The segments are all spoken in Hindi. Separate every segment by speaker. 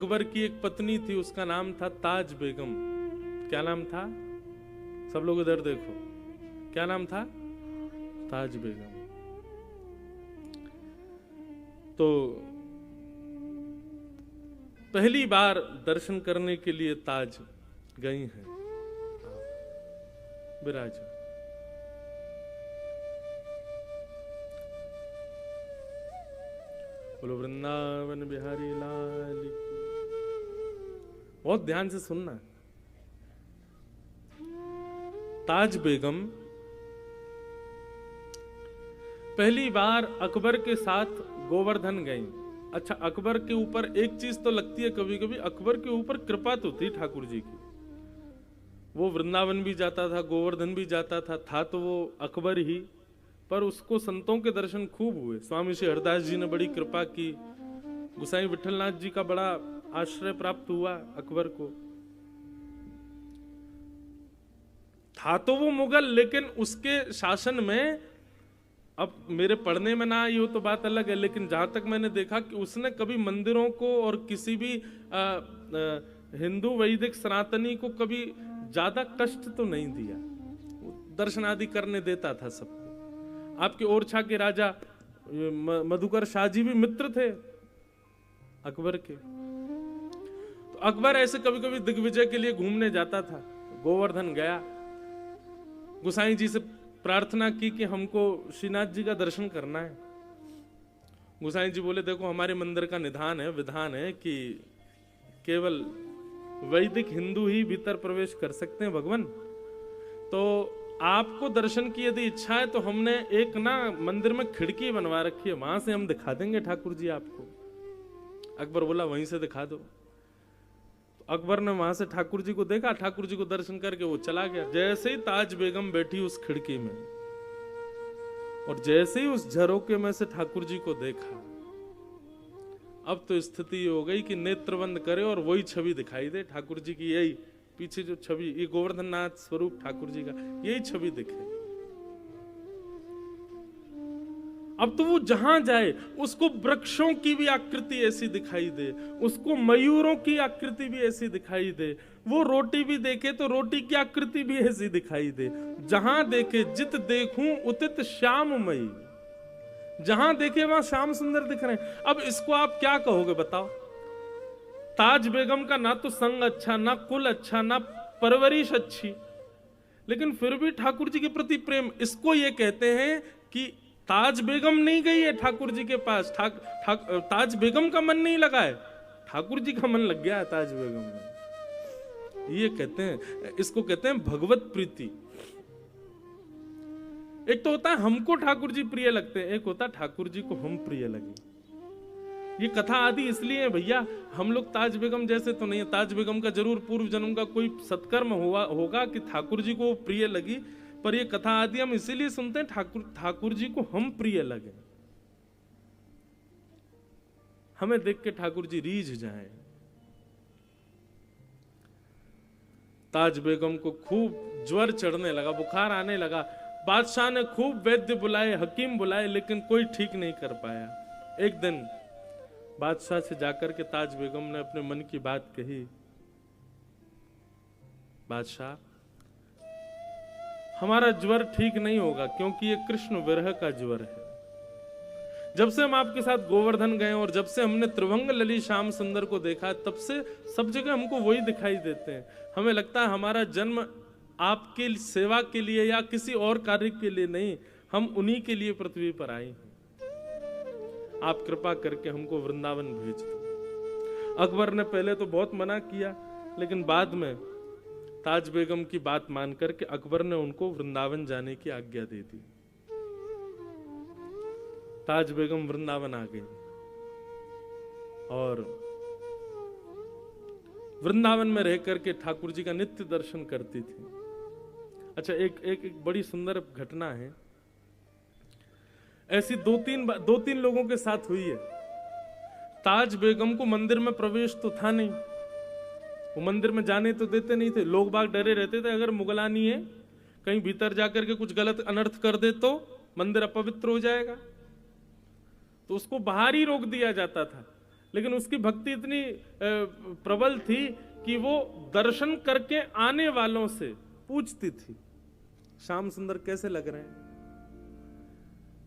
Speaker 1: अकबर की एक पत्नी थी, उसका नाम था ताज बेगम। क्या नाम था? सब लोग इधर देखो, क्या नाम था? ताज बेगम। तो पहली बार दर्शन करने के लिए ताज गई हैं। विराज बोलो वृंदावन बिहारी लाल की। बहुत ध्यान से सुनना। ताज बेगम पहली बार अकबर के साथ गोवर्धन गई। अच्छा, अकबर के ऊपर एक चीज तो लगती है कभी कभी, अकबर के ऊपर कृपा तो थी ठाकुर जी की। वो वृंदावन भी जाता था, गोवर्धन भी जाता था तो वो अकबर ही, पर उसको संतों के दर्शन खूब हुए। स्वामी श्री हरदास जी ने बड़ी कृपा की, गुसाई विठलनाथ जी का बड़ा आश्रय प्राप्त हुआ अकबर को। था तो वो मुगल, लेकिन उसके शासन में, अब मेरे पढ़ने में ना आई हो तो बात अलग है, लेकिन जहां तक मैंने देखा कि उसने कभी मंदिरों को और किसी भी हिंदू वैदिक सनातनी को कभी ज्यादा कष्ट तो नहीं दिया। दर्शन आदि करने देता था सबको। आपके ओरछा के राजा मधुकर शाह जी भी मित्र थे अकबर के। तो अकबर ऐसे कभी कभी दिग्विजय के लिए घूमने जाता था। गोवर्धन गया, गुसाई जी से प्रार्थना की कि हमको श्रीनाथ जी का दर्शन करना है। गुसाई जी बोले देखो, हमारे मंदिर का निधान है, विधान है कि केवल वैदिक हिंदू ही भीतर प्रवेश कर सकते हैं भगवान। तो आपको दर्शन की यदि इच्छा है तो हमने एक ना मंदिर में खिड़की बनवा रखी है, वहां से हम दिखा देंगे ठाकुर जी आपको। अकबर बोला वहीं से दिखा दो। अकबर ने वहां से ठाकुर जी को देखा, ठाकुर जी को दर्शन करके वो चला गया। जैसे ही ताज बेगम बैठी उस खिड़की में और जैसे ही उस झरोके में से ठाकुर जी को देखा, अब तो स्थिति हो गई कि नेत्र बंद करे और वही छवि दिखाई दे ठाकुर जी की। यही पीछे जो छवि, ये गोवर्धन नाथ स्वरूप ठाकुर जी का, यही छवि दिखे। अब तो वो जहां जाए उसको वृक्षों की भी आकृति ऐसी दिखाई दे, उसको मयूरों की आकृति भी ऐसी दिखाई दे, वो रोटी भी देखे तो रोटी की आकृति भी ऐसी दिखाई दे। जहां देखे जित देखूं उतित श्याममयी, जहां देखे वहां श्याम सुंदर दिख रहे हैं। अब इसको आप क्या कहोगे बताओ? ताज बेगम का ना तो संग अच्छा, ना कुल अच्छा, ना परवरिश अच्छी, लेकिन फिर भी ठाकुर जी के प्रति प्रेम। इसको ये कहते हैं कि ताज बेगम नहीं गई है ठाकुर जी के पास, ताज बेगम का मन नहीं लगा है, ठाकुर जी का मन लग गया है ताज बेगम में। ये कहते हैं, इसको कहते हैं भगवत प्रीति। एक तो होता है हमको ठाकुर जी प्रिय लगते हैं, एक होता है ठाकुर जी को हम प्रिय लगे। ये कथा आदि इसलिए है भैया, हम लोग ताज बेगम जैसे तो नहीं है। ताज बेगम का जरूर पूर्व जन्म का कोई सत्कर्म हुआ होगा कि ठाकुर जी को प्रिय लगी, पर ये कथा आदि हम इसीलिए सुनते हैं ठाकुर जी को हम प्रिय लगे, हमें देख के ठाकुर जी रीझ जाए। ताज बेगम को खूब ज्वर चढ़ने लगा, बुखार आने लगा। बादशाह ने खूब वैद्य बुलाए, हकीम बुलाए, लेकिन कोई ठीक नहीं कर पाया। एक दिन बादशाह से जाकर के ताज बेगम ने अपने मन की बात कही, बादशाह हमारा ज्वर ठीक नहीं होगा, क्योंकि ये कृष्ण विरह का ज्वर है। जब से हम आपके साथ गोवर्धन गए और जब से हमने त्रिभंग लली श्याम सुंदर को देखा, तब से सब जगह हमको वही दिखाई देते हैं। हमें लगता है हमारा जन्म आपके सेवा के लिए या किसी और कार्य के लिए नहीं, हम उन्हीं के लिए पृथ्वी पर आए हैं। आप कृपा करके हमको वृंदावन भेज दो। अकबर ने पहले तो बहुत मना किया, लेकिन बाद में ताज बेगम की बात मान करके अकबर ने उनको वृंदावन जाने की आज्ञा दे दी। ताज बेगम वृंदावन आ गई और वृंदावन में रह करके ठाकुर जी का नित्य दर्शन करती थी। अच्छा, एक बड़ी सुंदर घटना है, ऐसी दो तीन लोगों के साथ हुई है। ताज बेगम को मंदिर में प्रवेश तो था नहीं, वो मंदिर में जाने तो देते नहीं थे। लोग बाग डरे रहते थे, अगर मुगलानी है कहीं भीतर जाकर के कुछ गलत अनर्थ कर दे तो मंदिर अपवित्र हो जाएगा, तो उसको बाहर ही रोक दिया जाता था। लेकिन उसकी भक्ति इतनी प्रबल थी कि वो दर्शन करके आने वालों से पूछती थी, श्याम सुंदर कैसे लग रहे हैं?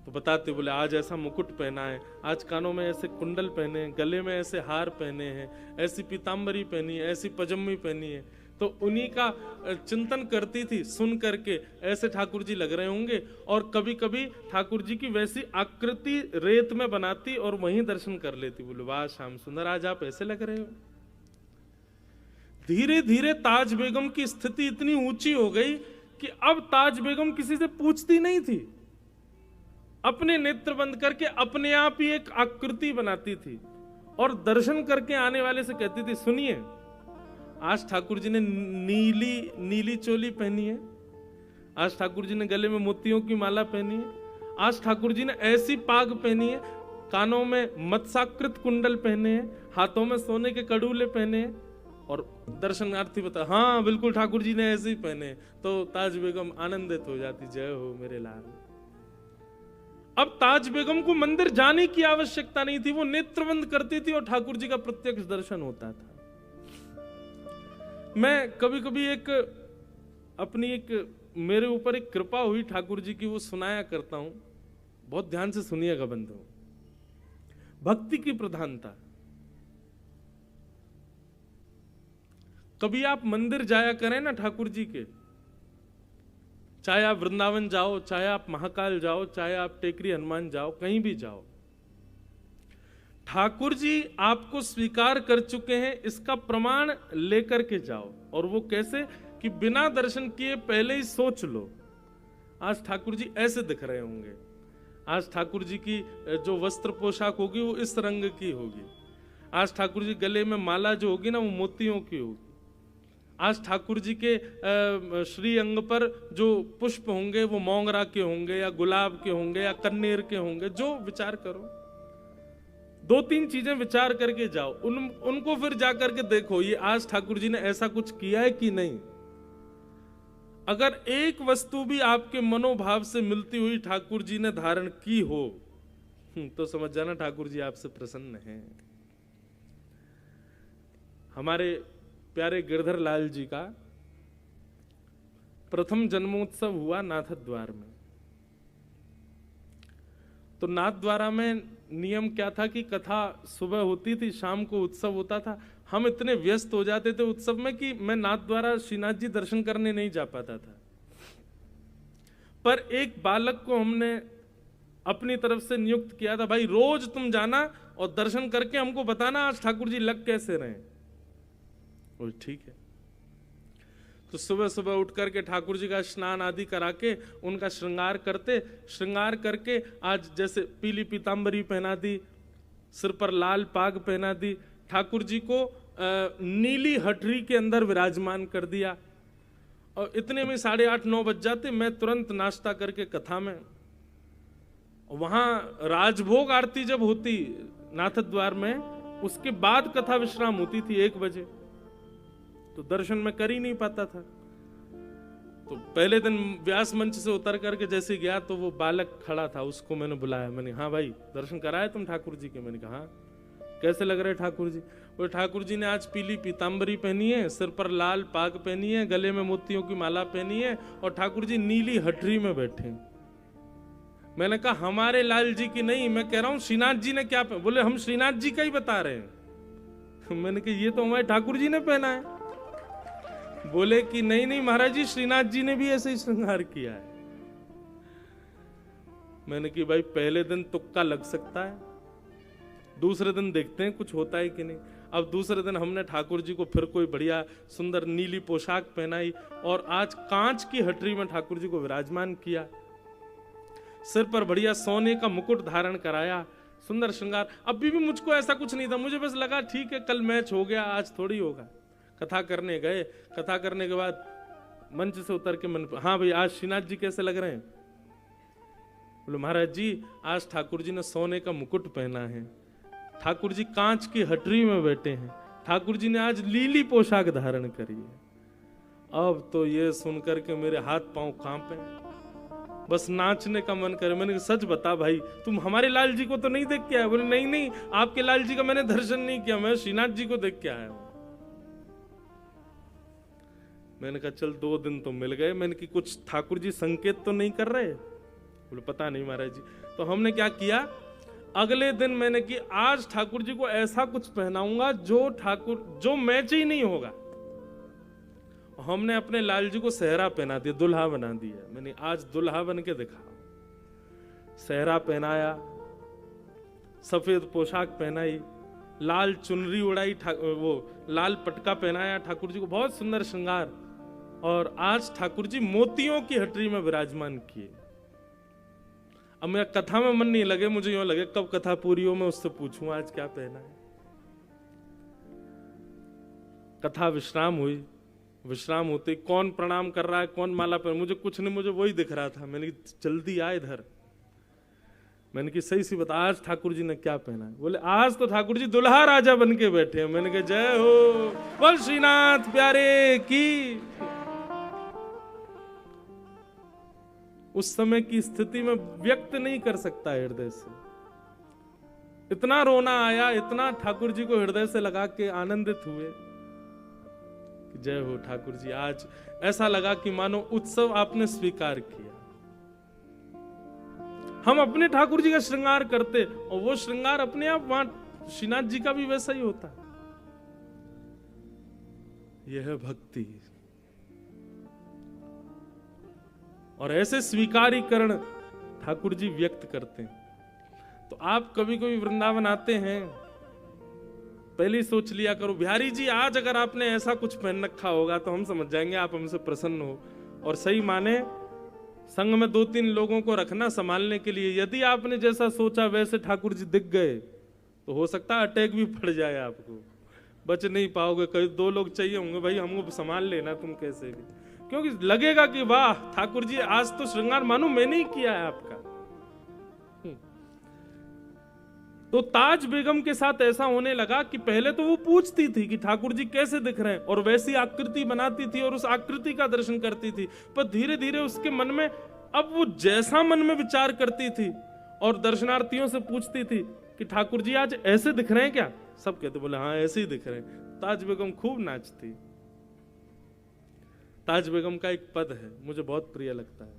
Speaker 1: तो बताते, बोले आज ऐसा मुकुट पहना है, आज कानों में ऐसे कुंडल पहने हैं, गले में ऐसे हार पहने हैं, ऐसी पीतांबरी पहनी है, ऐसी पजम्मी पहनी है। तो उन्हीं का चिंतन करती थी, सुन करके ऐसे ठाकुर जी लग रहे होंगे। और कभी कभी ठाकुर जी की वैसी आकृति रेत में बनाती और वहीं दर्शन कर लेती। बोले वाह श्याम सुंदर, आज आप ऐसे लग रहे हो। धीरे धीरे ताज बेगम की स्थिति इतनी ऊंची हो गई कि अब ताज बेगम किसी से पूछती नहीं थी, अपने नेत्र बंद करके अपने आप ही एक आकृति बनाती थी और दर्शन करके आने वाले से कहती थी, सुनिए आज ठाकुर जी ने नीली चोली पहनी है, आज ठाकुर जी ने गले में मोतियों की माला पहनी है, आज ठाकुर जी ने ऐसी पाग पहनी है, कानों में मत्स्याकृत कुंडल पहने हैं, हाथों में सोने के कड़ूले पहने हैं। और दर्शनार्थी बता, हाँ बिल्कुल ठाकुर जी ने ऐसे ही पहने। तो ताज बेगम आनंदित हो जाती, जय हो मेरे लाल। अब ताज बेगम को मंदिर जाने की आवश्यकता नहीं थी, वो नेत्र बंद करती थी और ठाकुर जी का प्रत्यक्ष दर्शन होता था। मैं कभी कभी मेरे ऊपर एक कृपा हुई ठाकुर जी की, वो सुनाया करता हूं, बहुत ध्यान से सुनिएगा बंधु। भक्ति की प्रधानता। कभी आप मंदिर जाया करें ना ठाकुर जी के, चाहे आप वृंदावन जाओ, चाहे आप महाकाल जाओ, चाहे आप टेकरी हनुमान जाओ, कहीं भी जाओ, ठाकुर जी आपको स्वीकार कर चुके हैं, इसका प्रमाण लेकर के जाओ। और वो कैसे कि बिना दर्शन किए पहले ही सोच लो, आज ठाकुर जी ऐसे दिख रहे होंगे, आज ठाकुर जी की जो वस्त्र पोशाक होगी वो इस रंग की होगी, आज ठाकुर जी गले में माला जो होगी ना वो मोतियों की होगी, आज ठाकुर जी के श्री अंग पर जो पुष्प होंगे वो मोंगरा के होंगे या गुलाब के होंगे या कन्नेर के होंगे, जो विचार करो। 2-3 चीजें विचार करके जाओ, उनको फिर जाकर के देखो ये आज ठाकुर जी ने ऐसा कुछ किया है कि नहीं। अगर एक वस्तु भी आपके मनोभाव से मिलती हुई ठाकुर जी ने धारण की हो तो समझ जाना ठाकुर जी आपसे प्रसन्न हैं। हमारे प्यारे गिरधर लाल जी का प्रथम जन्मोत्सव हुआ नाथद्वार में। तो नाथद्वारा में नियम क्या था कि कथा सुबह होती थी, शाम को उत्सव होता था। हम इतने व्यस्त हो जाते थे उत्सव में कि मैं नाथद्वारा श्रीनाथ जी दर्शन करने नहीं जा पाता था। पर एक बालक को हमने अपनी तरफ से नियुक्त किया था, भाई रोज तुम जाना और दर्शन करके हमको बताना आज ठाकुर जी लग कैसे रहे। वो ठीक है। तो सुबह सुबह उठ करके ठाकुर जी का स्नान आदि करा के उनका श्रृंगार करके आज जैसे पीली पीतांबरी पहना दी, सिर पर लाल पाग पहना दी, ठाकुर जी को नीली हटरी के अंदर विराजमान कर दिया। और इतने में 8:30-9 बज जाते, मैं तुरंत नाश्ता करके कथा में, वहां राजभोग आरती जब होती नाथद्वार में, उसके बाद कथा विश्राम होती थी 1 बजे। तो दर्शन में कर ही नहीं पाता था। तो पहले दिन व्यास मंच से उतर करके जैसे गया तो वो बालक खड़ा था, उसको मैंने बुलाया, मैंने हाँ भाई दर्शन कराए तुम ठाकुर जी के? मैंने कहा हाँ। कैसे लग रहे ठाकुर जी? वो ठाकुर जी ने आज पीली पीतांबरी पहनी है, सिर पर लाल पाग पहनी है, गले में मोतियों की माला पहनी है और ठाकुर जी नीली हटरी में बैठे। मैंने कहा हमारे लाल जी की नहीं, मैं कह रहा हूं श्रीनाथ जी ने क्या पहना। बोले हम श्रीनाथ जी का ही बता रहे हैं। मैंने कहा ये तो हमारे ठाकुर जी ने पहना है। बोले कि नहीं महाराज जी, श्रीनाथ जी ने भी ऐसे ही श्रृंगार किया है। मैंने कि भाई पहले दिन तुक्का लग सकता है, दूसरे दिन देखते हैं कुछ होता है कि नहीं। अब दूसरे दिन हमने ठाकुर जी को फिर कोई बढ़िया सुंदर नीली पोशाक पहनाई और आज कांच की हटरी में ठाकुर जी को विराजमान किया, सिर पर बढ़िया सोने का मुकुट धारण कराया, सुंदर श्रृंगार। अभी भी मुझको ऐसा कुछ नहीं था, मुझे बस लगा ठीक है कल मैच हो गया, आज थोड़ी होगा। कथा करने गए, कथा करने के बाद मंच से उतर के मन, हाँ भाई आज श्रीनाथ जी कैसे लग रहे हैं? बोले महाराज जी आज ठाकुर जी ने सोने का मुकुट पहना है, ठाकुर जी कांच की हटरी में बैठे हैं, ठाकुर जी ने आज लीली पोशाक धारण करी है। अब तो ये सुनकर के मेरे हाथ पांव कांपे। बस नाचने का मन करे। मैंने कहा सच बता भाई, तुम हमारे लाल जी को तो नहीं देख के आया? बोले नहीं नहीं, आपके लाल जी का मैंने दर्शन नहीं किया, मैं श्रीनाथ जी को देख के आया हूं। मैंने कहा चल 2 दिन तो मिल गए। मैंने कि कुछ ठाकुर जी संकेत तो नहीं कर रहे? बोले पता नहीं महाराज जी। तो हमने क्या किया, अगले दिन मैंने कि आज ठाकुर जी को ऐसा कुछ पहनाऊंगा जो मैच ही नहीं होगा। हमने अपने लाल जी को सेहरा पहना दिया, दुल्हा बना दिया। मैंने आज दुल्हा बन के दिखा। सेहरा पहनाया, सफेद पोशाक पहनाई, लाल चुनरी उड़ाई, वो लाल पटका पहनाया ठाकुर जी को, बहुत सुंदर श्रृंगार। और आज ठाकुर जी मोतियों की हटरी में विराजमान किए। अब मेरा कथा में मन नहीं लगे, मुझे यूं लगे कब कथा पूरी हो मैं उससे पूछूं आज क्या पहना है। कथा विश्राम हुई। विश्राम होते कौन प्रणाम कर रहा है, कौन माला पहन, मुझे कुछ नहीं, मुझे वही दिख रहा था। मैंने जल्दी आ इधर। मैंने कि सही सी बता आज ठाकुर जी ने क्या पहना है? बोले आज तो ठाकुर जी दुल्हा राजा बन के बैठे हैं। मैंने कहा जय हो, बोल श्रीनाथ प्यारे की। उस समय की स्थिति में व्यक्त नहीं कर सकता हृदय से। इतना रोना आया, इतना ठाकुर जी को हृदय से लगा के आनंदित हुए कि जय हो ठाकुर जी। आज ऐसा लगा कि मानो उत्सव आपने स्वीकार किया। हम अपने ठाकुर जी का श्रृंगार करते और वो श्रृंगार अपने आप वहां श्रीनाथ जी का भी वैसा ही होता। यह है भक्ति। और ऐसे स्वीकारीकरण ठाकुर जी व्यक्त करते हैं। तो आप कभी कभी वृंदावन आते हैं, पहले ही सोच लिया करो बिहारी जी आज अगर आपने ऐसा कुछ पहन रखा होगा तो हम समझ जाएंगे आप हमसे प्रसन्न हो। और सही माने संग में 2-3 लोगों को रखना संभालने के लिए। यदि आपने जैसा सोचा वैसे ठाकुर जी दिख गए तो हो सकता है अटैक भी पड़ जाए, आपको बच नहीं पाओगे। कई 2 लोग चाहिए होंगे, भाई हमको संभाल लेना तुम कैसे भी, क्योंकि लगेगा कि वाह ठाकुर जी आज तो श्रृंगार मानो मैंने ही किया है आपका। तो ताज बेगम के साथ ऐसा होने लगा कि पहले तो वो पूछती थी कि ठाकुर जी कैसे दिख रहे हैं और वैसी आकृति बनाती थी और उस आकृति का दर्शन करती थी। पर धीरे धीरे उसके मन में अब वो जैसा मन में विचार करती थी और दर्शनार्थियों से पूछती थी कि ठाकुर जी आज ऐसे दिख रहे हैं क्या? सब कहते बोले हाँ ऐसे ही दिख रहे हैं। ताज बेगम खूब नाचती। ताज बेगम का एक पद है मुझे बहुत प्रिय लगता है,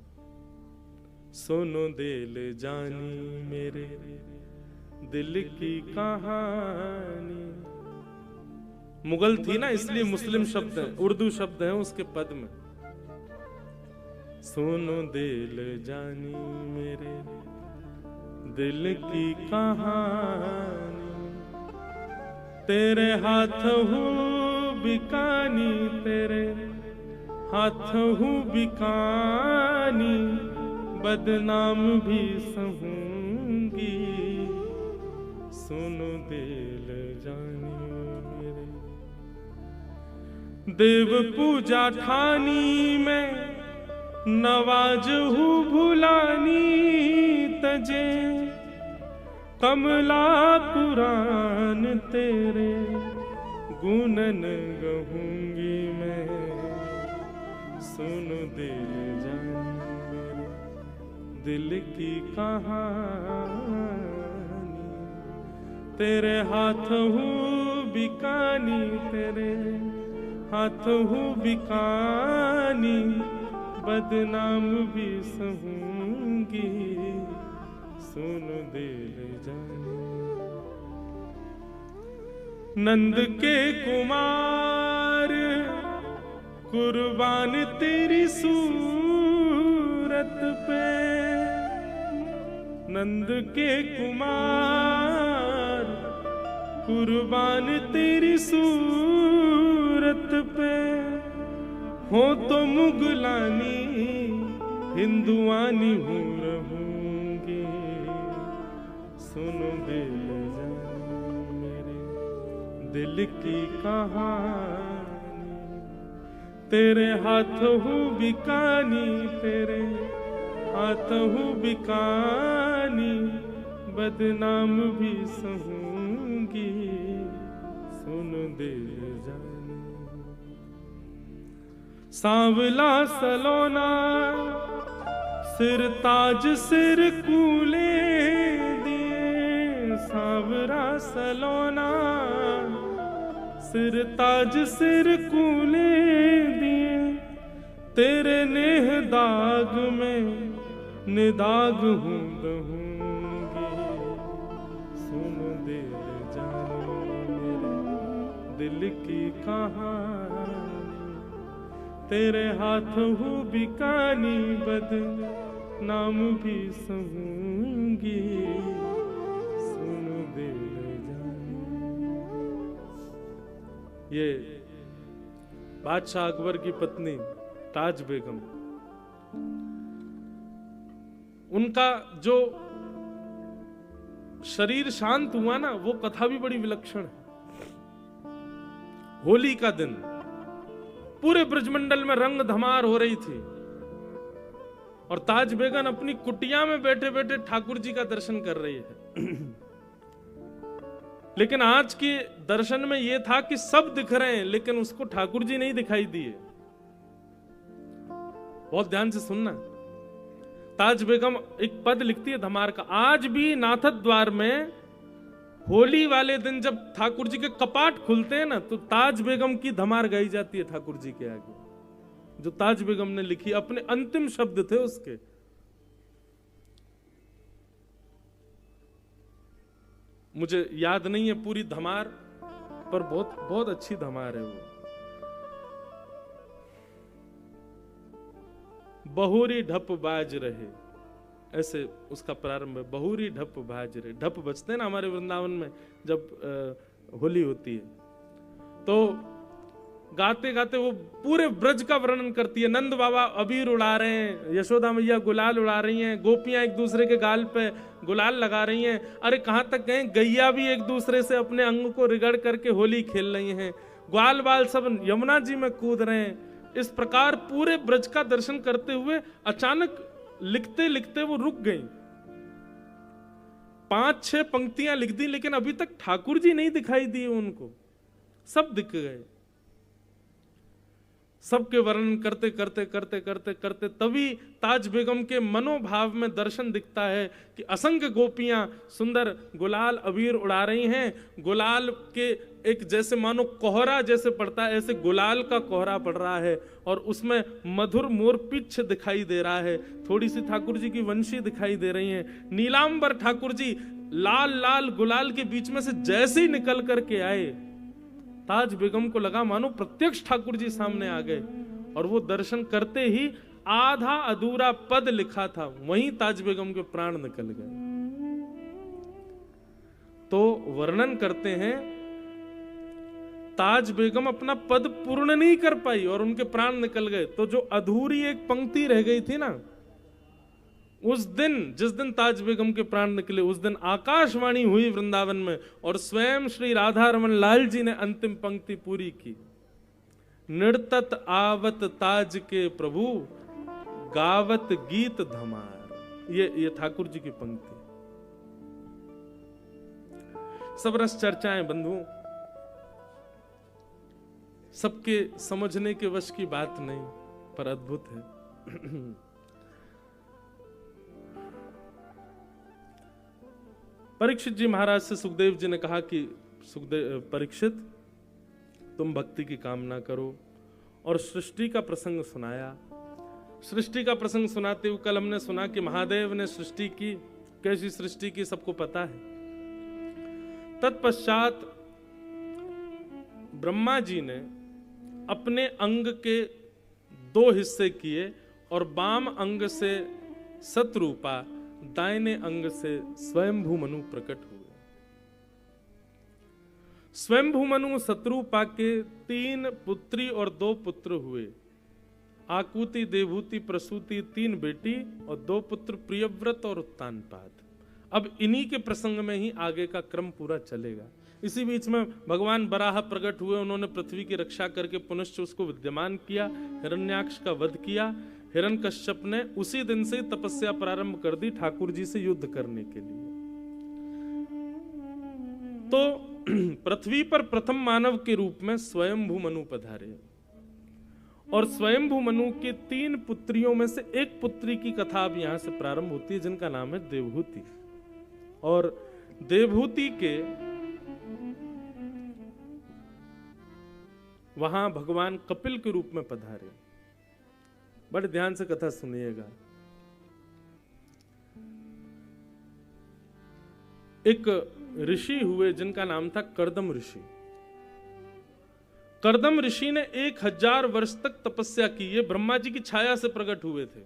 Speaker 1: सुनो दिल जानी मेरे दिल की कहानी। मुगल थी ना इसलिए मुस्लिम शब्द है, उर्दू शब्द है उसके पद में। सुनो दिल जानी मेरे दिल की कहानी, तेरे हाथ हूँ बिकानी, तेरे हाथ हूँ बिकानी, बदनाम भी सहूंगी, सुनो दिल जानी मेरे। देव पूजा ठानी में नवाज हूँ भुलानी, तजे कमला कुरान तेरे गुनन गहूंगी मैं, सुन दिल जानी मेरे दिल की कहानी, तेरे हाथ हूँ बिकानी, तेरे हाथ हूँ बिकानी, बदनाम भी सहूंगी, सुन दिल जानी। नंद के कुमार कुर्बान तेरी सूरत पे, नंद के कुमार कुर्बान तेरी सूरत पे, हो तो मुगलानी हिंदुआनी हूँ रहूंगी, सुनो दिल जानी मेरे दिल की कहानी, तेरे हाथ हूँ बिकानी, तेरे हाथ हूँ बिकानी, बदनाम भी सहूंगी, सुनो दिल जानी। सांवला सलोना सिर ताज सिर कूले दिए सांवरा सलोना, सिर ताज सिर कूले दिए तेरे नेह दाग में निदाग हूँ दहूंगी। सुन दिल जानो मेरे दिल की कहानी, तेरे हाथ हूँ बिकानी बद नाम भी सहूंगी। सुन दिल जानो। ये बादशाह अकबर की पत्नी ताज बेगम, उनका जो शरीर शांत हुआ ना, वो कथा भी बड़ी विलक्षण है। होली का दिन पूरे ब्रजमंडल में रंग धमार हो रही थी और ताज बेगम अपनी कुटिया में बैठे बैठे ठाकुर जी का दर्शन कर रही है। लेकिन आज के दर्शन में यह था कि सब दिख रहे हैं लेकिन उसको ठाकुर जी नहीं दिखाई दिए। बहुत ध्यान से सुनना। ताज बेगम एक पद लिखती है धमार का, आज भी नाथद द्वार में होली वाले दिन जब ठाकुर जी के कपाट खुलते हैं ना, तो ताज बेगम की धमार गाई जाती है ठाकुर जी के आगे, जो ताज बेगम ने लिखी, अपने अंतिम शब्द थे उसके। मुझे याद नहीं है पूरी धमार, पर बहुत बहुत अच्छी धमार है वो। बहुरी ढप बाज रहे, ऐसे उसका प्रारंभ है। बहुरी ढप बाज रहे, ढप बजते हैं ना हमारे वृंदावन में जब होली होती है, तो गाते गाते वो पूरे ब्रज का वर्णन करती है। नंद बाबा अबीर उड़ा रहे हैं, यशोदा मैया गुलाल उड़ा रही हैं, गोपियां एक दूसरे के गाल पे गुलाल लगा रही हैं। अरे कहां तक गए, गैया भी एक दूसरे से अपने अंग को रिगड़ करके होली खेल रही हैं। ग्वाल बाल सब यमुना जी में कूद रहे हैं। इस प्रकार पूरे ब्रज का दर्शन करते हुए अचानक लिखते लिखते वो रुक गई। 5-6 पंक्तियां लिख दी लेकिन अभी तक ठाकुर जी नहीं दिखाई दिए उनको, सब दिख गए। सबके वर्णन करते करते करते करते करते तभी ताज बेगम के मनोभाव में दर्शन दिखता है कि असंख्य गोपियां सुंदर गुलाल अबीर उड़ा रही हैं। गुलाल के एक जैसे मानो कोहरा जैसे पड़ता है, ऐसे गुलाल का कोहरा पड़ रहा है और उसमें मधुर मोर पिच्छ दिखाई दे रहा है। थोड़ी सी ठाकुर जी की वंशी दिखाई दे रही है। नीलांबर ठाकुर जी लाल लाल गुलाल के बीच में से जैसे ही निकल करके आए, ताज बेगम को लगा मानो प्रत्यक्ष ठाकुर जी सामने आ गए। और वो दर्शन करते ही आधा अधूरा पद लिखा था, वहीं ताज बेगम के प्राण निकल गए। तो वर्णन करते हैं ताज बेगम अपना पद पूर्ण नहीं कर पाई और उनके प्राण निकल गए। तो जो अधूरी एक पंक्ति रह गई थी ना, उस दिन जिस दिन ताज बेगम के प्राण निकले, उस दिन आकाशवाणी हुई वृंदावन में और स्वयं श्री राधा रमन लाल जी ने अंतिम पंक्ति पूरी की। नृतत आवत ताज के प्रभु, गावत गीत धमार। ये ठाकुर जी की पंक्ति। सब रस चर्चाएं बंधुओं, सबके समझने के वश की बात नहीं, पर अद्भुत है। परीक्षित जी महाराज से सुखदेव जी ने कहा कि परीक्षित, तुम भक्ति की कामना करो, और सृष्टि का प्रसंग सुनाया। सृष्टि का प्रसंग सुनाते हुए कल हमने सुना कि महादेव ने सृष्टि की, कैसी सृष्टि की सबको पता है। तत्पश्चात ब्रह्मा जी ने अपने अंग के 2 हिस्से किए और बाम अंग से सतरूपा, दाहिने अंग से स्वयंभू मनु प्रकट हुए। स्वयंभू मनु सतरूपा के 3 पुत्री और 2 पुत्र हुए। आकुति, देवहूति, प्रसूति 3 बेटी और 2 पुत्र प्रियव्रत और उत्तानपाद। अब इन्हीं के प्रसंग में ही आगे का क्रम पूरा चलेगा। इसी बीच में भगवान बराह प्रकट हुए, उन्होंने पृथ्वी की रक्षा करके पुनश्च उसको विद्यमान किया, हिरण्याक्ष का वध किया। हिरण्यकश्यप ने उसी दिन से तपस्या प्रारंभ कर दी ठाकुर जी से युद्ध करने के लिए। तो पृथ्वी पर प्रथम मानव के रूप में स्वयंभू मनु पधारे और स्वयंभू मनु के 3 पुत्रियों में से एक पुत्री की कथा अब यहां से प्रारंभ होती है, जिनका नाम है देवहूति। और देवहूति के वहां भगवान कपिल के रूप में पधारे। बड़े ध्यान से कथा सुनिएगा। एक ऋषि हुए जिनका नाम था कर्दम ऋषि। कर्दम ऋषि ने 1000 वर्ष तक तपस्या की। ये ब्रह्मा जी की छाया से प्रकट हुए थे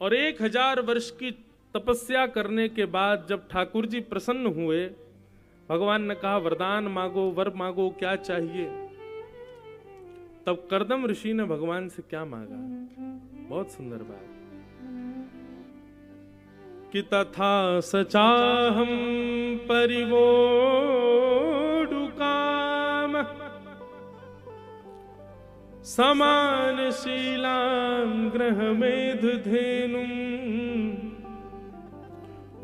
Speaker 1: और 1000 वर्ष की तपस्या करने के बाद जब ठाकुर जी प्रसन्न हुए, भगवान ने कहा वरदान मांगो, वर मांगो, क्या चाहिए। तब कर्दम ऋषि ने भगवान से क्या मांगा? बहुत सुंदर बात कि तथा सचाहम परिवोढु काम समानशीलां गृहमेधधेनुम्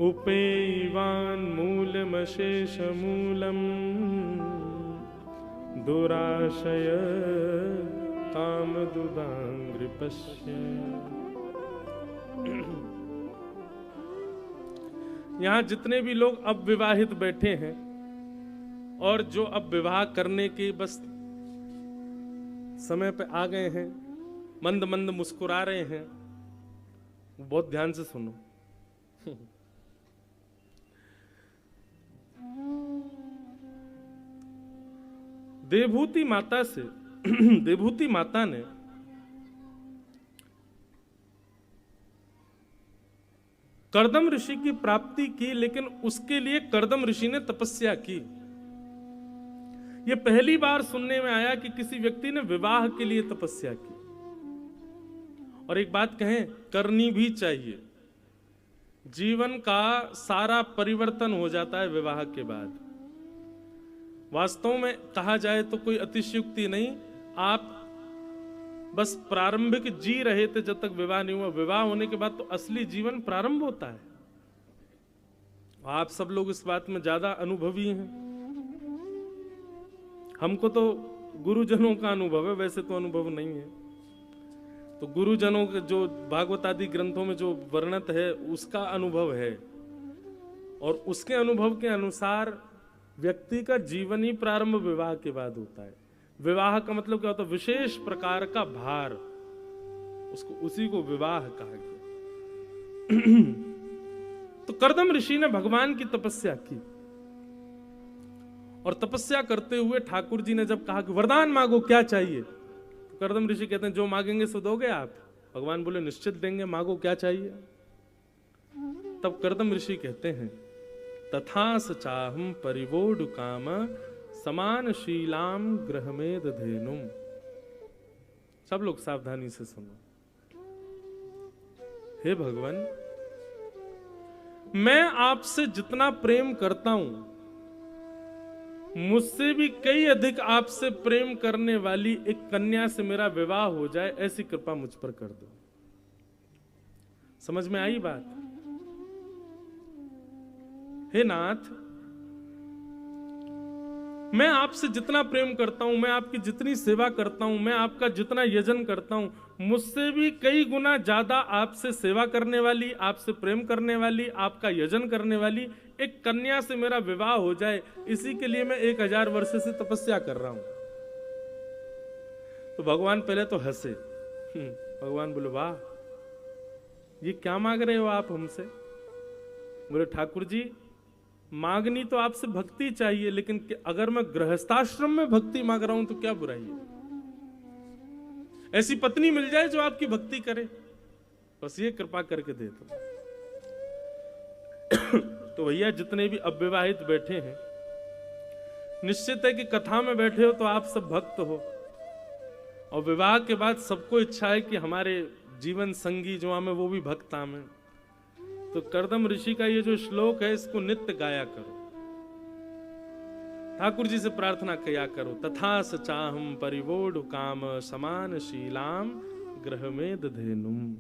Speaker 1: उपेयवान्मूलमशेषमूलम् दुराशय कामदुदांग्रिपश्य। यहाँ जितने भी लोग अब विवाहित बैठे हैं और जो अब विवाह करने के बस समय पे आ गए हैं, मंद मंद मुस्कुरा रहे हैं, बहुत ध्यान से सुनो। देवहूति माता से देवहूति माता ने कर्दम ऋषि की प्राप्ति की, लेकिन उसके लिए कर्दम ऋषि ने तपस्या की। यह पहली बार सुनने में आया कि किसी व्यक्ति ने विवाह के लिए तपस्या की। और एक बात कहें, करनी भी चाहिए। जीवन का सारा परिवर्तन हो जाता है विवाह के बाद। वास्तव में कहा जाए तो कोई अतिशयोक्ति नहीं। आप बस प्रारंभिक जी रहे थे जब तक विवाह नहीं हुआ। विवाह होने के बाद तो असली जीवन प्रारंभ होता है। आप सब लोग इस बात में ज्यादा अनुभवी हैं। हमको तो गुरुजनों का अनुभव है, वैसे तो अनुभव नहीं है। तो गुरुजनों के जो भागवत आदि ग्रंथों में जो वर्णित है उसका अनुभव है, और उसके अनुभव के अनुसार व्यक्ति का जीवन ही प्रारंभ विवाह के बाद होता है। विवाह का मतलब क्या होता है? विशेष प्रकार का भार, उसको उसी को विवाह कहा गया। तो कर्दम ऋषि ने भगवान की तपस्या की, और तपस्या करते हुए ठाकुर जी ने जब कहा कि वरदान मांगो, क्या चाहिए, तो कर्दम ऋषि कहते हैं जो मांगेंगे सो दोगे आप। भगवान बोले निश्चित देंगे, मांगो क्या चाहिए। तब कर्दम ऋषि कहते हैं तथा सचाहम परिवोढु काम समानशीलाम गृहमेधधेनुम्। सब लोग सावधानी से सुनो। हे भगवान, मैं आपसे जितना प्रेम करता हूं, मुझसे भी कई अधिक आपसे प्रेम करने वाली एक कन्या से मेरा विवाह हो जाए, ऐसी कृपा मुझ पर कर दो। समझ में आई बात? हे नाथ, मैं आपसे जितना प्रेम करता हूं, मैं आपकी जितनी सेवा करता हूं, मैं आपका जितना यजन करता हूं, मुझसे भी कई गुना ज्यादा आपसे सेवा करने वाली, आपसे प्रेम करने वाली, आपका यजन करने वाली एक कन्या से मेरा विवाह हो जाए, इसी के लिए मैं 1000 वर्ष से तपस्या कर रहा हूं। तो भगवान पहले तो हंसे। भगवान बोले वाह, ये क्या मांग रहे हो आप हमसे? बोले ठाकुर जी, मांगनी तो आपसे भक्ति चाहिए, लेकिन अगर मैं गृहस्थाश्रम में भक्ति मांग रहा हूं तो क्या बुराई है? ऐसी पत्नी मिल जाए जो आपकी भक्ति करे, बस ये कृपा करके दे दो। तो भैया जितने भी अविवाहित बैठे हैं, निश्चित है कि कथा में बैठे हो तो आप सब भक्त हो, और विवाह के बाद सबको इच्छा है कि हमारे जीवन संगी जो हमें वो भी भक्त हमें। तो कर्दम ऋषि का ये जो श्लोक है इसको नित्य गाया करो, ठाकुर जी से प्रार्थना किया करो। तथा सचाहम परिवोढु काम समानशीलाम गृहमेधधेनुम्।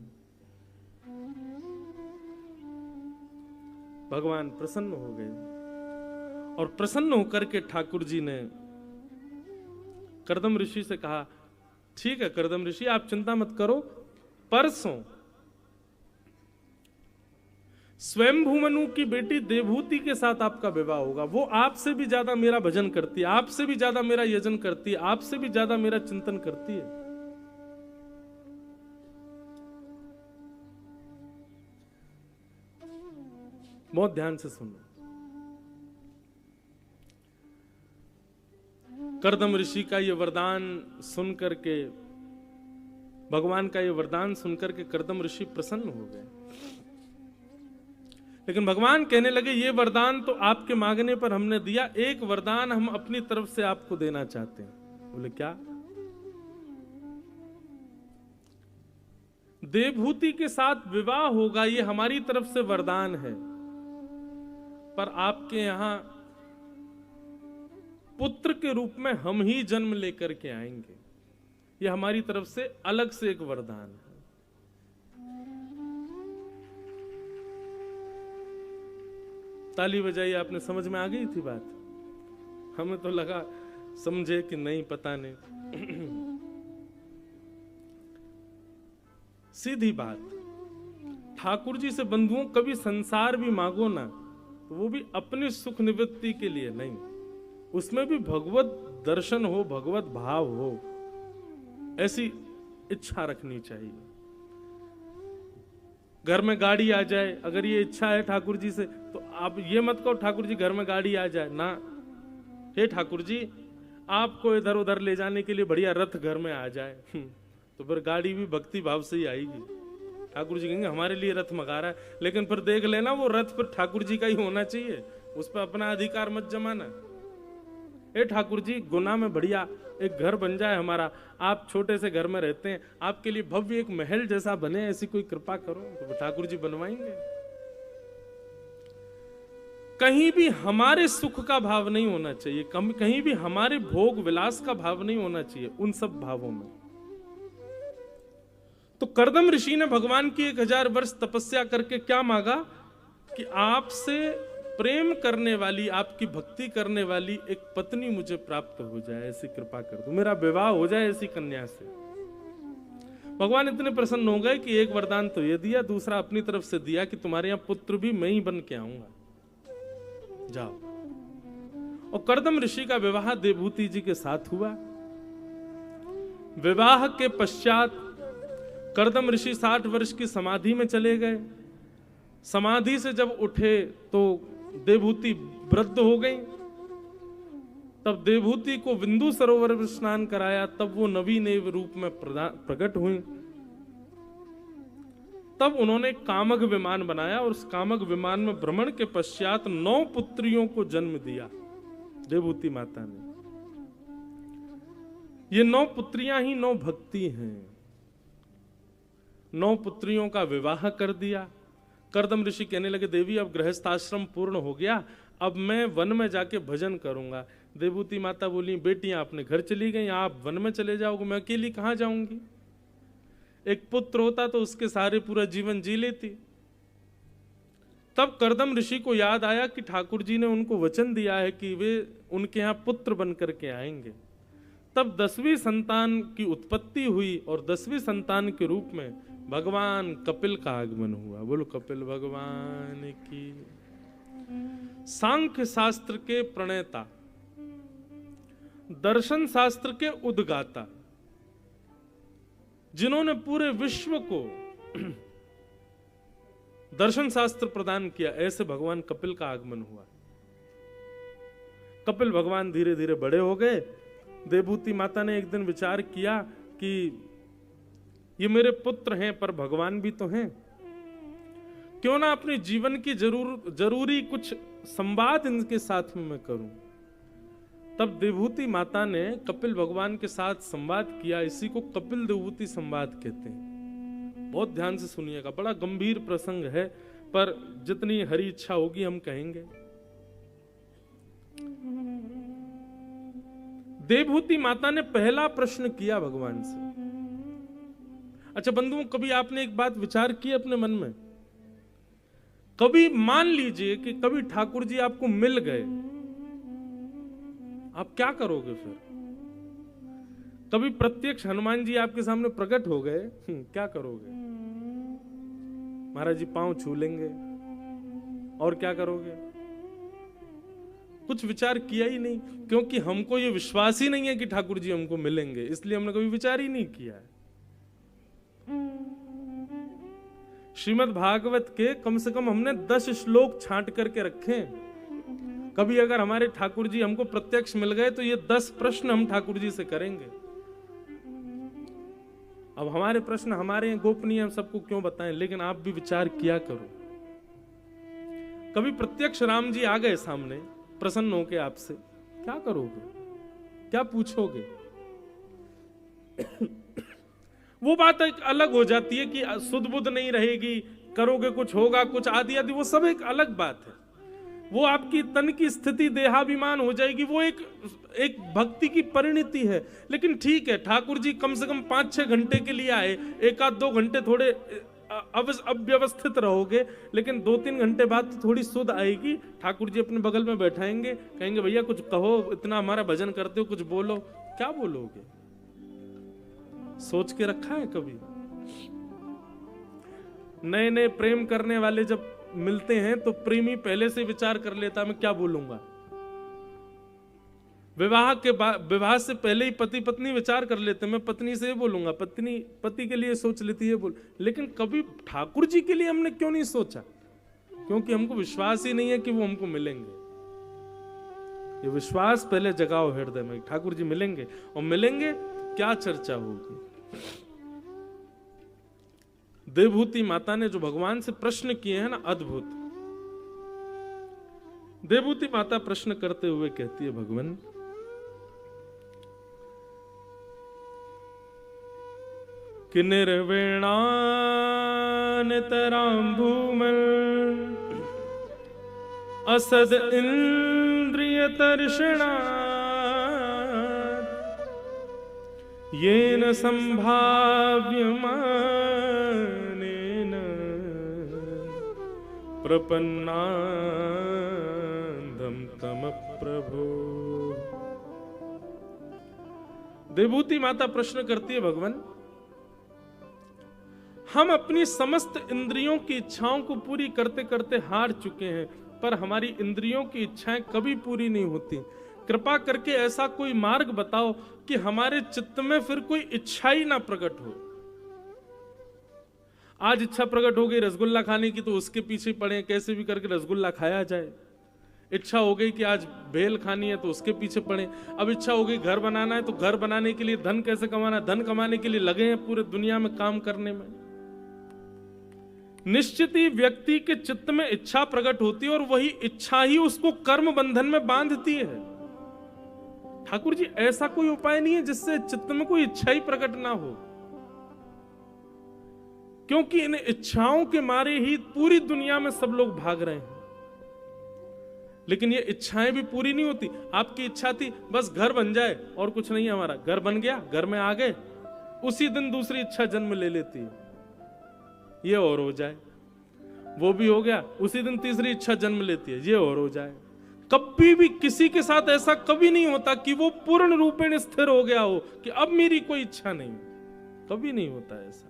Speaker 1: भगवान प्रसन्न हो गए, और प्रसन्न होकर के ठाकुर जी ने कर्दम ऋषि से कहा ठीक है करदम ऋषि, आप चिंता मत करो, परसों स्वयंभू मनु की बेटी देवहूति के साथ आपका विवाह होगा। वो आपसे भी ज्यादा मेरा भजन करती है, आपसे भी ज्यादा मेरा यजन करती है, आपसे भी ज्यादा मेरा चिंतन करती है। बहुत ध्यान से सुनो। करदम ऋषि का ये वरदान सुन करके, भगवान का ये वरदान सुनकर के करदम ऋषि प्रसन्न हो गए। लेकिन भगवान कहने लगे, ये वरदान तो आपके मांगने पर हमने दिया, एक वरदान हम अपनी तरफ से आपको देना चाहते हैं। बोले क्या? देवहूति के साथ विवाह होगा, ये हमारी तरफ से वरदान है, पर आपके यहां पुत्र के रूप में हम ही जन्म लेकर के आएंगे, ये हमारी तरफ से अलग से एक वरदान है। ताली बजाई, आपने समझ में आ गई थी बात? हमें तो लगा समझे कि नहीं, पता नहीं। सीधी बात, ठाकुर जी से बंधुओं कभी संसार भी मांगो ना, तो वो भी अपनी सुख निवृत्ति के लिए नहीं, उसमें भी भगवत दर्शन हो, भगवत भाव हो, ऐसी इच्छा रखनी चाहिए। घर में गाड़ी आ जाए, अगर ये इच्छा है ठाकुर जी से, तो आप ये मत कहो ठाकुर जी घर में गाड़ी आ जाए ना, हे ठाकुर जी आपको इधर उधर ले जाने के लिए बढ़िया रथ घर में आ जाए, तो फिर गाड़ी भी भक्ति भाव से ही आएगी। ठाकुर जी कहेंगे हमारे लिए रथ मंगा रहा है, लेकिन फिर देख लेना वो रथ फिर ठाकुर जी का ही होना चाहिए, उस पर अपना अधिकार मत जमाना। ए ठाकुर जी गुना में बढ़िया एक घर बन जाए हमारा, आप छोटे से घर में रहते हैं, आपके लिए भव्य एक महल जैसा बने, ऐसी कोई कृपा करो, तो ठाकुर जी बनवाएंगे। कहीं भी हमारे सुख का भाव नहीं होना चाहिए, कहीं भी हमारे भोग विलास का भाव नहीं होना चाहिए उन सब भावों में। तो करदम ऋषि ने भगवान की 1000 वर्ष तपस्या करके क्या मांगा कि आपसे प्रेम करने वाली, आपकी भक्ति करने वाली एक पत्नी मुझे प्राप्त हो जाए, ऐसी कृपा कर दो, मेरा विवाह हो जाए ऐसी कन्या से। भगवान इतने प्रसन्न हो गए कि एक वरदान तो ये दिया, दूसरा अपनी तरफ से दिया कि तुम्हारे यहां पुत्र भी मैं ही बन के आऊंगा, जाओ। और करदम ऋषि का विवाह देवहूति जी के साथ हुआ। विवाह के पश्चात करदम ऋषि 60 वर्ष की समाधि में चले गए। समाधि से जब उठे तो देवहूति वृद्ध हो गई। तब देवहूति को बिंदु सरोवर में स्नान कराया, तब वो नवीन रूप में प्रकट हुई। तब उन्होंने कामग विमान बनाया और उस कामग विमान में भ्रमण के पश्चात 9 पुत्रियों को जन्म दिया देवहूति माता ने। ये 9 पुत्रियां ही 9 भक्ति हैं। 9 पुत्रियों का विवाह कर दिया। करदम ऋषि कहने लगे, देवी अब गृहस्थाश्रम पूर्ण हो गया, अब मैं वन में जाके भजन करूंगा। देवहूति माता बोली, बेटियां अपने घर चली गई, आप वन में चले जाओगे, मैं अकेली कहां जाऊंगी। एक पुत्र होता तो उसके सहारे पूरा जीवन जी लेती। तब करदम ऋषि को याद आया कि ठाकुर जी ने उनको वचन दिया है कि वे उनके यहां पुत्र बन करके आएंगे। तब 10वीं संतान की उत्पत्ति हुई और 10वीं संतान के रूप में भगवान कपिल का आगमन हुआ। बोलो कपिल भगवान की। सांख्य शास्त्र के प्रणेता, दर्शन शास्त्र के उद्गाता, जिन्होंने पूरे विश्व को दर्शन शास्त्र प्रदान किया, ऐसे भगवान कपिल का आगमन हुआ। कपिल भगवान धीरे धीरे बड़े हो गए। देवहूति माता ने एक दिन विचार किया कि ये मेरे पुत्र हैं पर भगवान भी तो हैं, क्यों ना अपने जीवन की जरूरी कुछ संवाद इनके साथ में मैं करूं। तब देवहूति माता ने कपिल भगवान के साथ संवाद किया। इसी को कपिल देवहूति संवाद कहते हैं। बहुत ध्यान से सुनिएगा, बड़ा गंभीर प्रसंग है, पर जितनी हरी इच्छा होगी हम कहेंगे। देवहूति माता ने पहला प्रश्न किया भगवान से। अच्छा बंधुओं, कभी आपने एक बात विचार की अपने मन में? कभी मान लीजिए कि कभी ठाकुर जी आपको मिल गए, आप क्या करोगे फिर? कभी प्रत्यक्ष हनुमान जी आपके सामने प्रकट हो गए, क्या करोगे? महाराज जी पांव छू लेंगे, और क्या करोगे? कुछ विचार किया ही नहीं, क्योंकि हमको ये विश्वास ही नहीं है कि ठाकुर जी हमको मिलेंगे, इसलिए हमने कभी विचार ही नहीं किया है। श्रीमद् भागवत के कम से कम हमने 10 श्लोक छांट करके रखे। कभी अगर हमारे ठाकुर जी हमको प्रत्यक्ष मिल गए तो ये 10 प्रश्न हम ठाकुर जी से करेंगे। अब हमारे प्रश्न हमारे हैं, गोपनीय, हम सबको क्यों बताएं, लेकिन आप भी विचार किया करो। कभी प्रत्यक्ष राम जी आ गए सामने, प्रसन्न होके आपसे, क्या करोगे? क्या पूछोगे? वो बात एक अलग हो जाती है कि सुध बुध नहीं रहेगी, करोगे कुछ होगा कुछ आदि आदि, वो सब एक अलग बात है। वो आपकी तन की स्थिति देहाभिमान हो जाएगी, वो एक भक्ति की परिणति है। लेकिन ठीक है, ठाकुर जी कम से कम 5-6 घंटे के लिए आए, 1-2 घंटे थोड़े अव्यवस्थित रहोगे, लेकिन 2-3 घंटे बाद तो थोड़ी सुध आएगी। ठाकुर जी अपने बगल में बैठाएंगे, कहेंगे भैया कुछ कहो, इतना हमारा भजन करते हो, कुछ बोलो। क्या बोलोगे? सोच के रखा है कभी? नए नए प्रेम करने वाले जब मिलते हैं तो प्रेमी पहले से विचार कर लेता मैं क्या बोलूंगा। विवाह से पहले ही पति पत्नी विचार कर लेते, मैं पत्नी से बोलूंगा, पत्नी पति के लिए सोच लेती है बोल। लेकिन कभी ठाकुर जी के लिए हमने क्यों नहीं सोचा? क्योंकि हमको विश्वास ही नहीं है कि वो हमको मिलेंगे। ये विश्वास पहले जगाओ हृदय में, ठाकुर जी मिलेंगे, और मिलेंगे क्या चर्चा होगी। देवभूति माता ने जो भगवान से प्रश्न किए हैं ना, अद्भुत। देवभूति माता प्रश्न करते हुए कहती है, भगवान कि निर्वेणानितराम्भूमल असद इंद्रिय तर्षणा येन संभाव्यमानेन प्रपन्नांधं तम प्रभु। देवभूति माता प्रश्न करती है, भगवान हम अपनी समस्त इंद्रियों की इच्छाओं को पूरी करते करते हार चुके हैं, पर हमारी इंद्रियों की इच्छाएं कभी पूरी नहीं होती। कृपा करके ऐसा कोई मार्ग बताओ कि हमारे चित्त में फिर कोई इच्छा ही ना प्रकट हो। आज इच्छा प्रकट हो गई रसगुल्ला खाने की, तो उसके पीछे पड़े, कैसे भी करके रसगुल्ला खाया जाए। इच्छा हो गई कि आज भेल खानी है, तो उसके पीछे पड़े। अब इच्छा हो गई घर बनाना है, तो घर बनाने के लिए धन कैसे कमाना है, धन कमाने के लिए लगे हैं पूरे दुनिया में काम करने में। निश्चित ही व्यक्ति के चित्त में इच्छा प्रकट होती है, और वही इच्छा ही उसको कर्म बंधन में बांधती है। ठाकुर जी ऐसा कोई उपाय नहीं है जिससे चित्त में कोई इच्छा ही प्रकट ना हो, क्योंकि इन इच्छाओं के मारे ही पूरी दुनिया में सब लोग भाग रहे हैं। लेकिन ये इच्छाएं भी पूरी नहीं होती। आपकी इच्छा थी बस घर बन जाए और कुछ नहीं, हमारा घर बन गया, घर में आ गए, उसी दिन दूसरी इच्छा जन्म ले लेती है, ये और हो जाए, वो भी हो गया, उसी दिन तीसरी इच्छा जन्म लेती है, ये और हो जाए। कभी भी किसी के साथ ऐसा कभी नहीं होता कि वो पूर्ण रूपेण स्थिर हो गया हो कि अब मेरी कोई इच्छा नहीं, कभी नहीं होता ऐसा।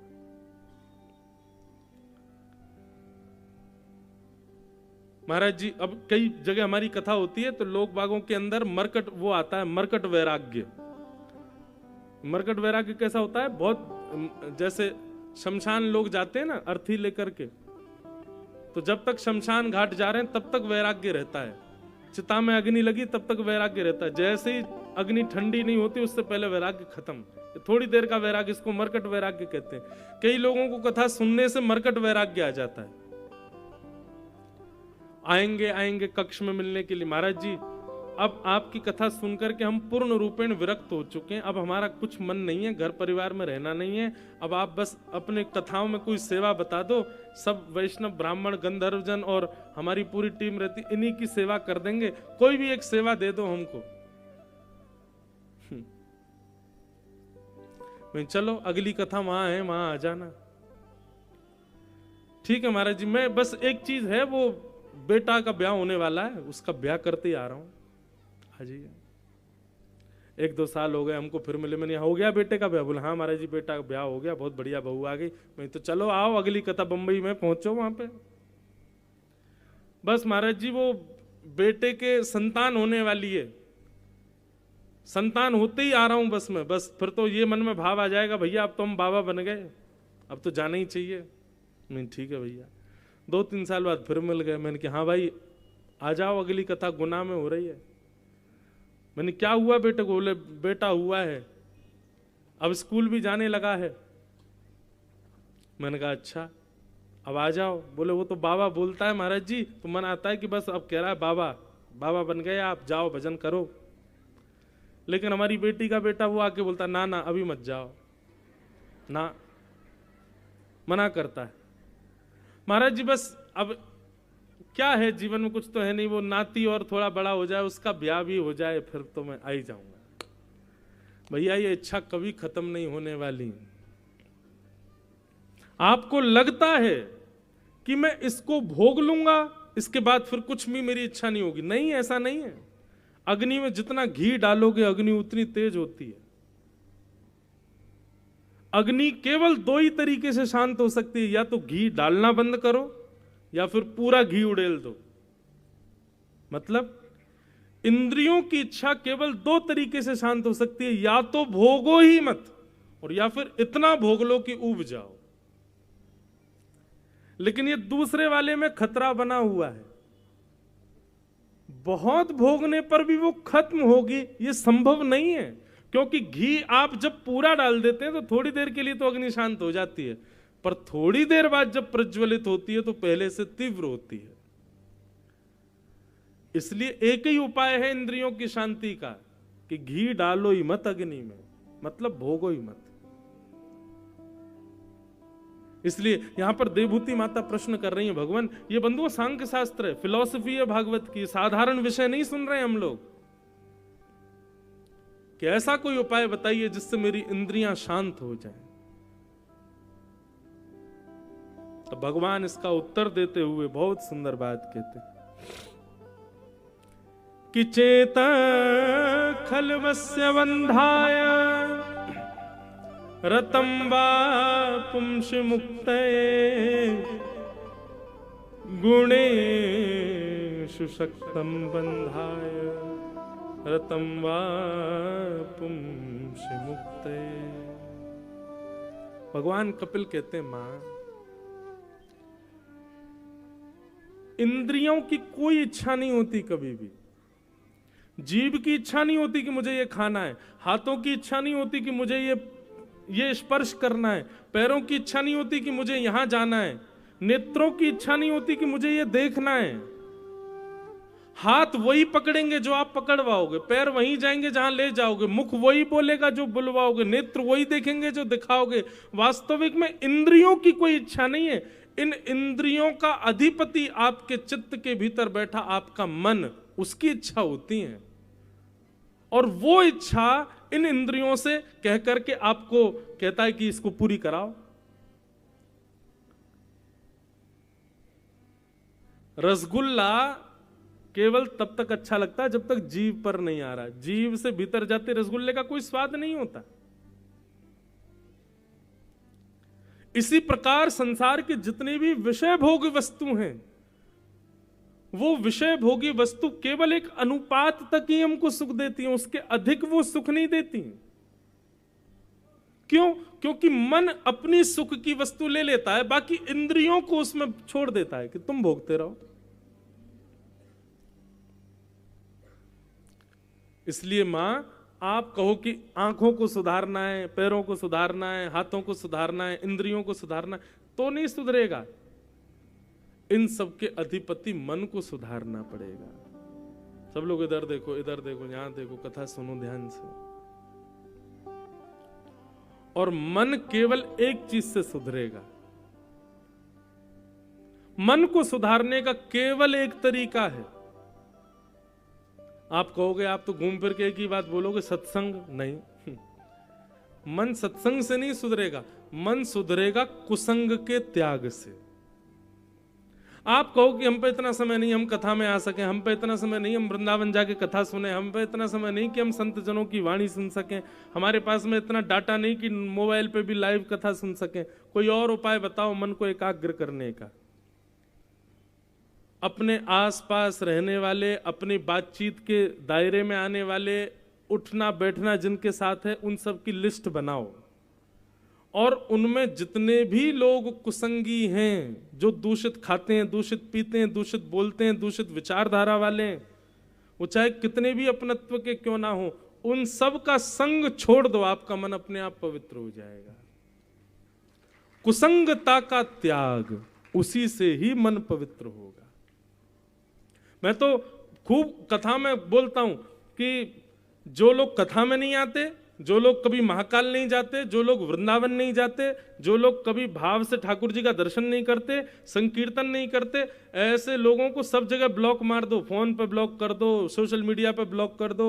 Speaker 1: महाराज जी, अब कई जगह हमारी कथा होती है तो लोग बागों के अंदर मरकट वो आता है, मरकट वैराग्य। मरकट वैराग्य कैसा होता है? बहुत जैसे शमशान लोग जाते हैं ना अर्थी लेकर के, तो जब तक शमशान घाट जा रहे हैं तब तक वैराग्य रहता है। चिता में अग्नि लगी तब तक वैराग्य रहता है, जैसे ही अग्नि ठंडी नहीं होती उससे पहले वैराग्य खत्म। थोड़ी देर का वैराग्य, इसको मरकट वैराग्य कहते हैं। कई लोगों को कथा सुनने से मरकट वैराग्य आ जाता है, आएंगे कक्ष में मिलने के लिए, महाराज जी अब आपकी कथा सुनकर के हम पूर्ण रूपेण विरक्त हो चुके हैं, अब हमारा कुछ मन नहीं है, घर परिवार में रहना नहीं है, अब आप बस अपने कथाओं में कोई सेवा बता दो, सब वैष्णव ब्राह्मण गंधर्वजन और हमारी पूरी टीम रहती, इन्हीं की सेवा कर देंगे, कोई भी एक सेवा दे दो हमको। चलो अगली कथा वहां है, वहां आ जाना। ठीक है महाराज जी, मैं बस एक चीज है, वो बेटा का ब्याह होने वाला है, उसका ब्याह करते ही आ रहा हूं, हाजी। 1-2 साल हो गए हमको फिर मिले। मैंने हो गया बेटे का ब्याह? बोले हाँ महाराज जी बेटा का ब्याह हो गया, बहुत बढ़िया बहू आ गई। मैं तो चलो आओ अगली कथा बंबई में पहुंचो वहां पे। बस महाराज जी वो बेटे के संतान होने वाली है, संतान होते ही आ रहा हूं बस मैं, बस फिर तो ये मन में भाव आ जाएगा भैया अब तो हम बाबा बन गए, अब तो जाना ही चाहिए। नहीं ठीक है भैया। 2-3 साल बाद फिर मिल गए। मैंने कहा हाँ भाई आ जाओ अगली कथा गुना में हो रही है। मैंने क्या हुआ बेटे को? बोले बेटा हुआ है, अब स्कूल भी जाने लगा है। मैंने कहा अच्छा अब आ जाओ। बोले वो तो बाबा बोलता है महाराज जी, तो मन आता है कि बस अब कह रहा है बाबा, बाबा बन गए आप, जाओ भजन करो। लेकिन हमारी बेटी का बेटा वो आके बोलता ना ना अभी मत जाओ, ना मना करता है। महाराज जी बस अब क्या है जीवन में, कुछ तो है नहीं, वो नाती और थोड़ा बड़ा हो जाए, उसका ब्याह भी हो जाए, फिर तो मैं आ ही जाऊंगा। भैया ये इच्छा कभी खत्म नहीं होने वाली। आपको लगता है कि मैं इसको भोग लूंगा इसके बाद फिर कुछ भी मेरी इच्छा नहीं होगी, नहीं ऐसा नहीं है। अग्नि में जितना घी डालोगे अग्नि उतनी तेज होती है। अग्नि केवल 2 ही तरीके से शांत हो सकती है, या तो घी डालना बंद करो या फिर पूरा घी उड़ेल दो। मतलब इंद्रियों की इच्छा केवल 2 तरीके से शांत हो सकती है, या तो भोगो ही मत और या फिर इतना भोग लो कि उब जाओ। लेकिन ये दूसरे वाले में खतरा बना हुआ है, बहुत भोगने पर भी वो खत्म होगी ये संभव नहीं है। क्योंकि घी आप जब पूरा डाल देते हैं तो थोड़ी देर के लिए तो अग्नि शांत हो जाती है, पर थोड़ी देर बाद जब प्रज्वलित होती है तो पहले से तीव्र होती है। इसलिए एक ही उपाय है इंद्रियों की शांति का कि घी डालो ही मत अग्नि में, मतलब भोगो ही मत। इसलिए यहां पर देवभूति माता प्रश्न कर रही है, भगवान ये बंधुओं सांख्य शास्त्र है, फिलॉसफी है भागवत की, साधारण विषय नहीं सुन रहे हम लोग, कि ऐसा कोई उपाय बताइए जिससे मेरी इंद्रियां शांत हो जाएं। तो भगवान इसका उत्तर देते हुए बहुत सुंदर बात कहते कि चेत खलवस्य बंधाय रतम वा पुंसि मुक्तये गुणेषु शक्तं बंधाय रतम वा पुंसि मुक्तये। भगवान कपिल कहते हैं मां इंद्रियों की कोई इच्छा नहीं होती कभी भी। जीभ की इच्छा नहीं होती कि मुझे ये खाना है, हाथों की इच्छा नहीं होती कि मुझे ये स्पर्श करना है, पैरों की इच्छा नहीं होती कि मुझे यहां जाना है, नेत्रों की इच्छा नहीं होती कि मुझे ये देखना है। हाथ वही पकड़ेंगे जो आप पकड़वाओगे, पैर वहीं जाएंगे जहां ले जाओगे, मुख वही बोलेगा जो बुलवाओगे, नेत्र वही देखेंगे जो दिखाओगे। वास्तविक में इंद्रियों की कोई इच्छा नहीं है। इन इंद्रियों का अधिपति आपके चित्त के भीतर बैठा आपका मन, उसकी इच्छा होती है, और वो इच्छा इन इंद्रियों से कह करके आपको कहता है कि इसको पूरी कराओ। रसगुल्ला केवल तब तक अच्छा लगता है जब तक जीभ पर नहीं आ रहा, जीभ से भीतर जाते रसगुल्ले का कोई स्वाद नहीं होता। इसी प्रकार संसार के जितने भी विषय भोग वस्तु हैं, वो विषय भोगी वस्तु केवल एक अनुपात तक ही हमको सुख देती हैं, उसके अधिक वो सुख नहीं देती। क्यों? क्योंकि मन अपनी सुख की वस्तु ले लेता है, बाकी इंद्रियों को उसमें छोड़ देता है कि तुम भोगते रहो। इसलिए मां आप कहो कि आंखों को सुधारना है, पैरों को सुधारना है, हाथों को सुधारना है, इंद्रियों को सुधारना है, तो नहीं सुधरेगा। इन सब के अधिपति मन को सुधारना पड़ेगा। सब लोग इधर देखो, इधर देखो, यहां देखो, कथा सुनो ध्यान से। और मन केवल एक चीज से सुधरेगा। मन को सुधारने का केवल एक तरीका है। आप कहोगे आप तो घूम फिर के एक ही बात बोलोगे, सत्संग। नहीं, मन सत्संग से नहीं सुधरेगा, मन सुधरेगा कुसंग के त्याग से। आप कहो कि हम पे इतना समय नहीं हम कथा में आ सके, हम पे इतना समय नहीं हम वृंदावन जाके कथा सुने, हम पे इतना समय नहीं कि हम संत जनों की वाणी सुन सकें, हमारे पास में इतना डाटा नहीं कि मोबाइल पे भी लाइव कथा सुन सकें, कोई और उपाय बताओ मन को एकाग्र करने का। अपने आसपास रहने वाले, अपनी बातचीत के दायरे में आने वाले, उठना बैठना जिनके साथ है, उन सब की लिस्ट बनाओ, और उनमें जितने भी लोग कुसंगी हैं, जो दूषित खाते हैं, दूषित पीते हैं, दूषित बोलते हैं, दूषित विचारधारा वाले हैं, वो चाहे कितने भी अपनत्व के क्यों ना हो, उन सब का संग छोड़ दो, आपका मन अपने आप पवित्र हो जाएगा। कुसंगता का त्याग, उसी से ही मन पवित्र होगा। मैं तो खूब कथा में बोलता हूं कि जो लोग कथा में नहीं आते, जो लोग कभी महाकाल नहीं जाते, जो लोग वृंदावन नहीं जाते, जो लोग कभी भाव से ठाकुर जी का दर्शन नहीं करते, संकीर्तन नहीं करते, ऐसे लोगों को सब जगह ब्लॉक मार दो, फोन पे ब्लॉक कर दो, सोशल मीडिया पे ब्लॉक कर दो,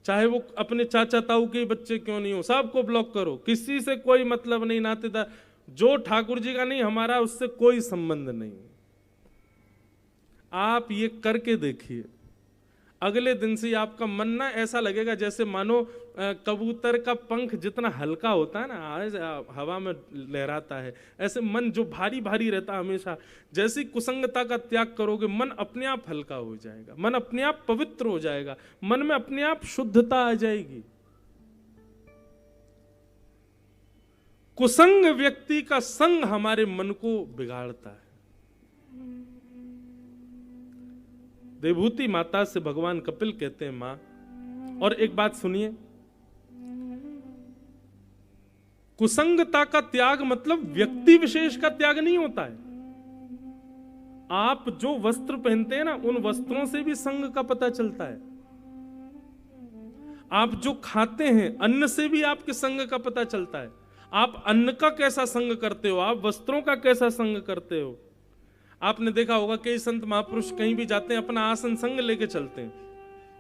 Speaker 1: चाहे वो अपने चाचा ताऊ के बच्चे क्यों नहीं हो, सबको ब्लॉक करो, किसी से कोई मतलब नहीं, नातेदार जो ठाकुर जी का नहीं, हमारा उससे कोई संबंध नहीं। आप ये करके देखिए, अगले दिन से आपका मन ना ऐसा लगेगा जैसे मानो कबूतर का पंख जितना हल्का होता है ना, आज हवा में लहराता है, ऐसे मन जो भारी भारी रहता है हमेशा, जैसी कुसंगता का त्याग करोगे मन अपने आप हल्का हो जाएगा, मन अपने आप पवित्र हो जाएगा, मन में अपने आप शुद्धता आ जाएगी। कुसंग व्यक्ति का संग हमारे मन को बिगाड़ता है। देवभूति माता से भगवान कपिल कहते हैं मां, और एक बात सुनिए, कुसंगता का त्याग मतलब व्यक्ति विशेष का त्याग नहीं होता है। आप जो वस्त्र पहनते हैं ना, उन वस्त्रों से भी संग का पता चलता है। आप जो खाते हैं, अन्न से भी आपके संग का पता चलता है। आप अन्न का कैसा संग करते हो, आप वस्त्रों का कैसा संग करते हो। आपने देखा होगा कई संत महापुरुष कहीं भी जाते हैं अपना आसन संग लेके चलते हैं,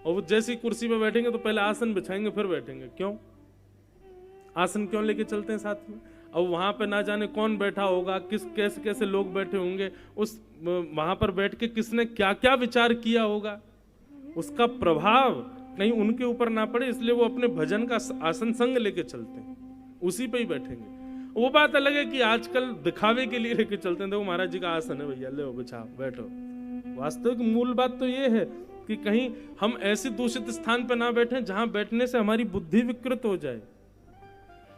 Speaker 1: और वो जैसी कुर्सी पे बैठेंगे तो पहले आसन बिछाएंगे फिर बैठेंगे। क्यों? आसन क्यों लेके चलते हैं साथ में? अब वहां पे ना जाने कौन बैठा होगा, किस कैसे कैसे लोग बैठे होंगे, उस वहां पर बैठ के किसने क्या क्या विचार किया होगा, उसका प्रभाव कहीं उनके ऊपर ना पड़े, इसलिए वो अपने भजन का आसन संग लेके चलते हैं, उसी पे ही बैठेंगे। वो बात अलग है कि आजकल दिखावे के लिए लेके चलते हैं, देखो महाराज जी का आसन है भैया, ले बिछाओ बैठो। वास्तविक मूल बात तो ये है कि कहीं हम ऐसे दूषित स्थान पर ना बैठे जहां बैठने से हमारी बुद्धि विकृत हो जाए।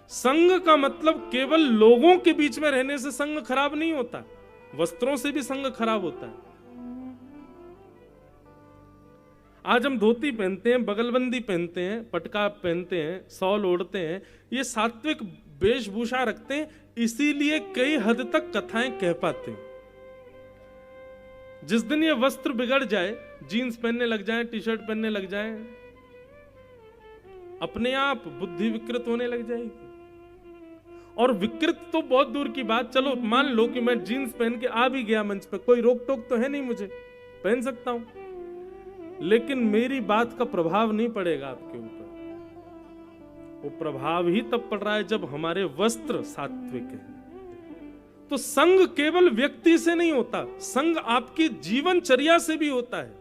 Speaker 1: संग का मतलब केवल लोगों के बीच में रहने से संग खराब नहीं होता, वस्त्रों से भी संग खराब होता है। आज हम धोती पहनते हैं, बगलबंदी पहनते हैं, पटका पहनते हैं, शॉल ओढ़ते हैं, ये सात्विक वेशभूषा रखते हैं, इसीलिए कई हद तक कथाएं कह पाते हैं। जिस दिन ये वस्त्र बिगड़ जाए, जीन्स पहनने लग जाए, टी शर्ट पहनने लग जाए, अपने आप बुद्धि विकृत होने लग जाएगी। और विकृत तो बहुत दूर की बात, चलो मान लो कि मैं जीन्स पहन के आ भी गया मंच पे, कोई रोक टोक तो है नहीं, मुझे पहन सकता हूं, लेकिन मेरी बात का प्रभाव नहीं पड़ेगा आपके ऊपर। वो प्रभाव ही तब पड़ रहा है जब हमारे वस्त्र सात्विक हैं। तो संग केवल व्यक्ति से नहीं होता, संग आपकी जीवनचर्या से भी होता है।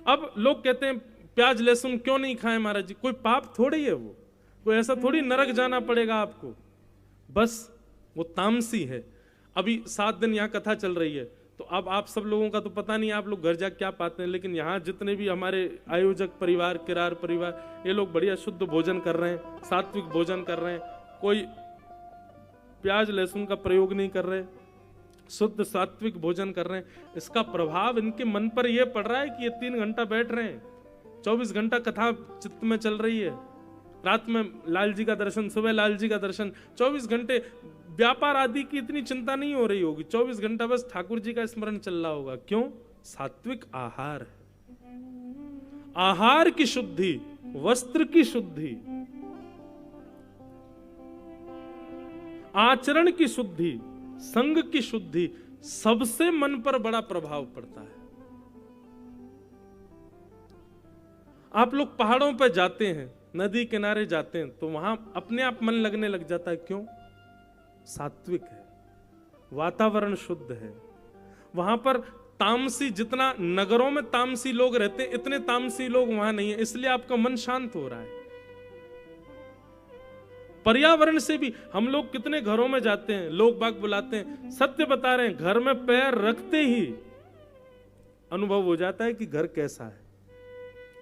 Speaker 1: अब लोग कहते हैं प्याज लहसुन क्यों नहीं खाएं महाराज जी, कोई पाप थोड़ी है वो, कोई ऐसा थोड़ी नरक जाना पड़ेगा आपको, बस वो तामसी है। अभी 7 दिन यहाँ कथा चल रही है, तो अब आप सब लोगों का तो पता नहीं आप लोग घर जा क्या पाते हैं, लेकिन यहाँ जितने भी हमारे आयोजक परिवार, किरार परिवार, ये लोग बढ़िया शुद्ध भोजन कर रहे हैं, सात्विक भोजन कर रहे हैं, कोई प्याज लहसुन का प्रयोग नहीं कर रहे, शुद्ध सात्विक भोजन कर रहे हैं। इसका प्रभाव इनके मन पर यह पड़ रहा है कि ये 3 घंटा बैठ रहे हैं, 24 घंटा कथा चित्त में चल रही है, रात में लाल जी का दर्शन, सुबह लाल जी का दर्शन, 24 घंटे व्यापार आदि की इतनी चिंता नहीं हो रही होगी, 24 घंटा बस ठाकुर जी का स्मरण चल रहा होगा। क्यों? सात्विक आहार है। आहार की शुद्धि, वस्त्र की शुद्धि, आचरण की शुद्धि, संग की शुद्धि, सबसे मन पर बड़ा प्रभाव पड़ता है। आप लोग पहाड़ों पर जाते हैं, नदी किनारे जाते हैं, तो वहां अपने आप मन लगने लग जाता है। क्यों? सात्विक है, वातावरण शुद्ध है, वहां पर तामसी, जितना नगरों में तामसी लोग रहते हैं इतने तामसी लोग वहां नहीं है, इसलिए आपका मन शांत हो रहा है। पर्यावरण से भी हम लोग कितने घरों में जाते हैं, लोग बाग बुलाते हैं, सत्य बता रहे हैं, घर में पैर रखते ही अनुभव हो जाता है कि घर कैसा है,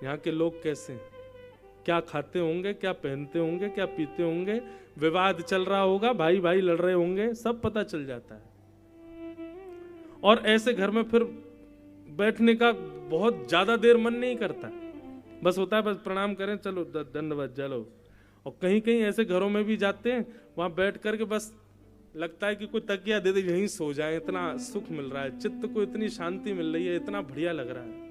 Speaker 1: यहाँ के लोग कैसे हैं, क्या खाते होंगे, क्या पहनते होंगे, क्या पीते होंगे, विवाद चल रहा होगा, भाई भाई लड़ रहे होंगे, सब पता चल जाता है। और ऐसे घर में फिर बैठने का बहुत ज्यादा देर मन नहीं करता, बस होता है बस प्रणाम करें, चलो दंडवत चलो। और कहीं कहीं ऐसे घरों में भी जाते हैं, वहां बैठ करके बस लगता है कि कोई तकिया दे दे यहीं सो जाए, इतना सुख मिल रहा है, चित्त को इतनी शांति मिल रही है, इतना बढ़िया लग रहा है।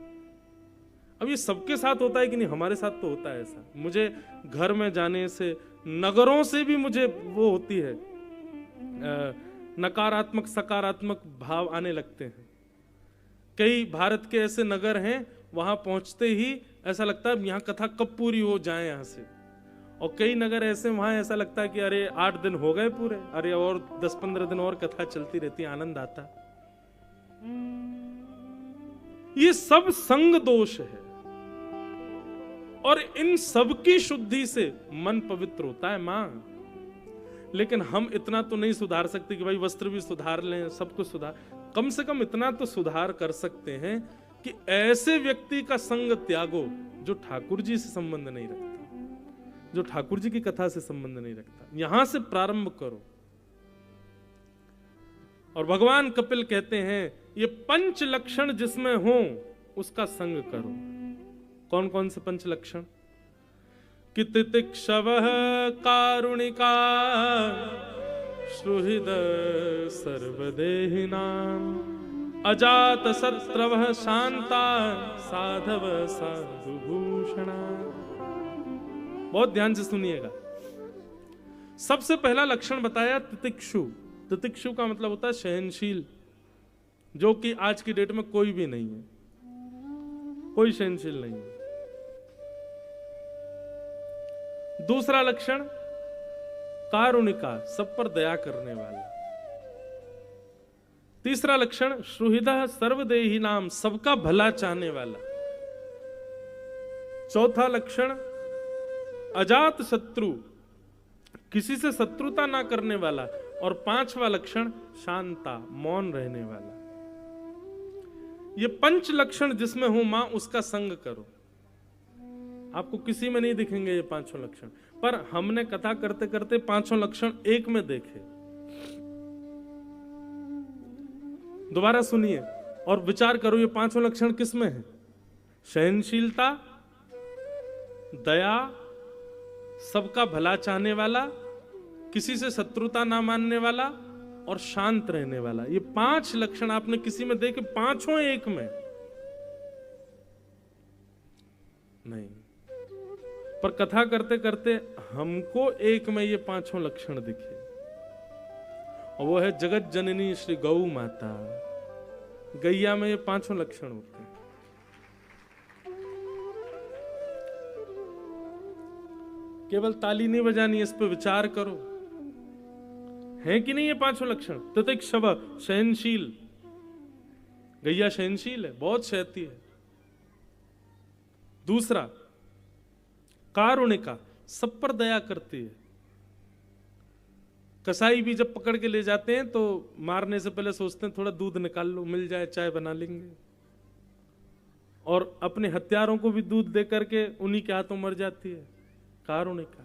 Speaker 1: अब ये सबके साथ होता है कि नहीं? हमारे साथ तो होता है ऐसा। मुझे घर में जाने से, नगरों से भी मुझे वो होती है, नकारात्मक सकारात्मक भाव आने लगते हैं। कई भारत के ऐसे नगर हैं, वहां पहुंचते ही ऐसा लगता है यहाँ कथा कब पूरी हो जाए यहाँ से। और कई नगर ऐसे, वहां ऐसा लगता है कि अरे 8 दिन हो गए पूरे, अरे और 10-15 दिन और कथा चलती रहती, आनंद आता। ये सब संग दोष है, और इन सब की शुद्धि से मन पवित्र होता है मां। लेकिन हम इतना तो नहीं सुधार सकते कि भाई वस्त्र भी सुधार लें, सब कुछ सुधार, कम से कम इतना तो सुधार कर सकते हैं कि ऐसे व्यक्ति का संग त्यागो जो ठाकुर जी से संबंध नहीं रखता, जो ठाकुर जी की कथा से संबंध नहीं रखता। यहां से प्रारंभ करो। और भगवान कपिल कहते हैं ये 5 लक्षण जिसमें हो उसका संग करो। कौन कौन से 5 लक्षण? कि तितिक्षवः कारुणिका सुहृद सर्वदेहिनां अजात शत्रवः शांता साधव साधुभूषणा। बहुत ध्यान से सुनिएगा। सबसे पहला लक्षण बताया तितिक्षु। तितिक्षु का मतलब होता है सहनशील, जो कि आज की डेट में कोई भी नहीं है, कोई सहनशील नहीं है। दूसरा लक्षण कारुणिका, सब पर दया करने वाला। तीसरा लक्षण सुहृदः सर्वदेही नाम, सबका भला चाहने वाला। चौथा लक्षण अजात शत्रु, किसी से शत्रुता ना करने वाला। और 5वां लक्षण शांता, मौन रहने वाला। ये 5 लक्षण जिसमें हो मां उसका संग करो। आपको किसी में नहीं दिखेंगे ये 5 लक्षण, पर हमने कथा करते करते 5 लक्षण एक में देखे। दोबारा सुनिए और विचार करो ये 5 लक्षण किस में है? सहनशीलता, दया, सबका भला चाहने वाला, किसी से शत्रुता ना मानने वाला और शांत रहने वाला। ये 5 लक्षण आपने किसी में देखे? 5 एक में नहीं, पर कथा करते करते हमको एक में ये 5 लक्षण दिखे, और वो है जगत जननी श्री गौ माता। गैया में ये 5 लक्षण होते हैं। केवल ताली नहीं बजानी, इस पे विचार करो, है कि नहीं ये 5 लक्षण? तितिक्षव, सहनशील, गैया सहनशील है, बहुत सहती है। दूसरा कारुणिका, सब पर दया करती है। कसाई भी जब पकड़ के ले जाते हैं तो मारने से पहले सोचते हैं थोड़ा दूध निकाल लो, मिल जाए चाय बना लेंगे, और अपने हत्यारों को भी दूध दे करके उन्हीं के हाथों मर जाती है। कारुणिका।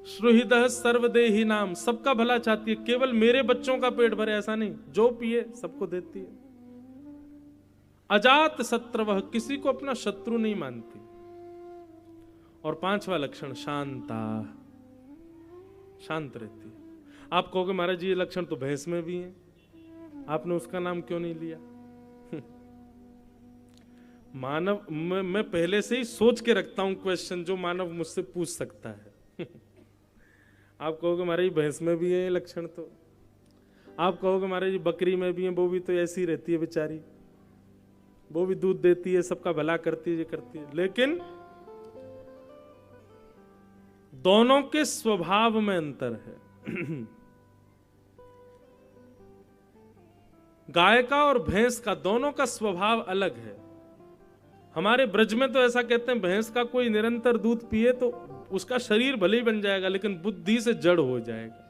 Speaker 1: सुहृदः सर्वदेही नाम, सबका भला चाहती है, केवल मेरे बच्चों का पेट भरे ऐसा नहीं, जो पिए सबको देती है। अजात शत्रवः, किसी को अपना शत्रु नहीं मानती। और 5वां लक्षण शांता, शांत रहती है। आप कहोगे महाराज जी ये लक्षण तो भैंस में भी है, आपने उसका नाम क्यों नहीं लिया? मानव, मैं पहले से ही सोच के रखता हूं क्वेश्चन जो मानव मुझसे पूछ सकता है। आप कहोगे महाराज जी भैंस में भी है ये लक्षण, तो आप कहोगे महाराज जी बकरी में भी है, वो भी तो ऐसी रहती है बेचारी, वो भी दूध देती है, सबका भला करती है, ये करती है। लेकिन दोनों के स्वभाव में अंतर है। गाय का और भैंस का दोनों का स्वभाव अलग है। हमारे ब्रज में तो ऐसा कहते हैं, भैंस का कोई निरंतर दूध पिए तो उसका शरीर भले ही बन जाएगा लेकिन बुद्धि से जड़ हो जाएगा,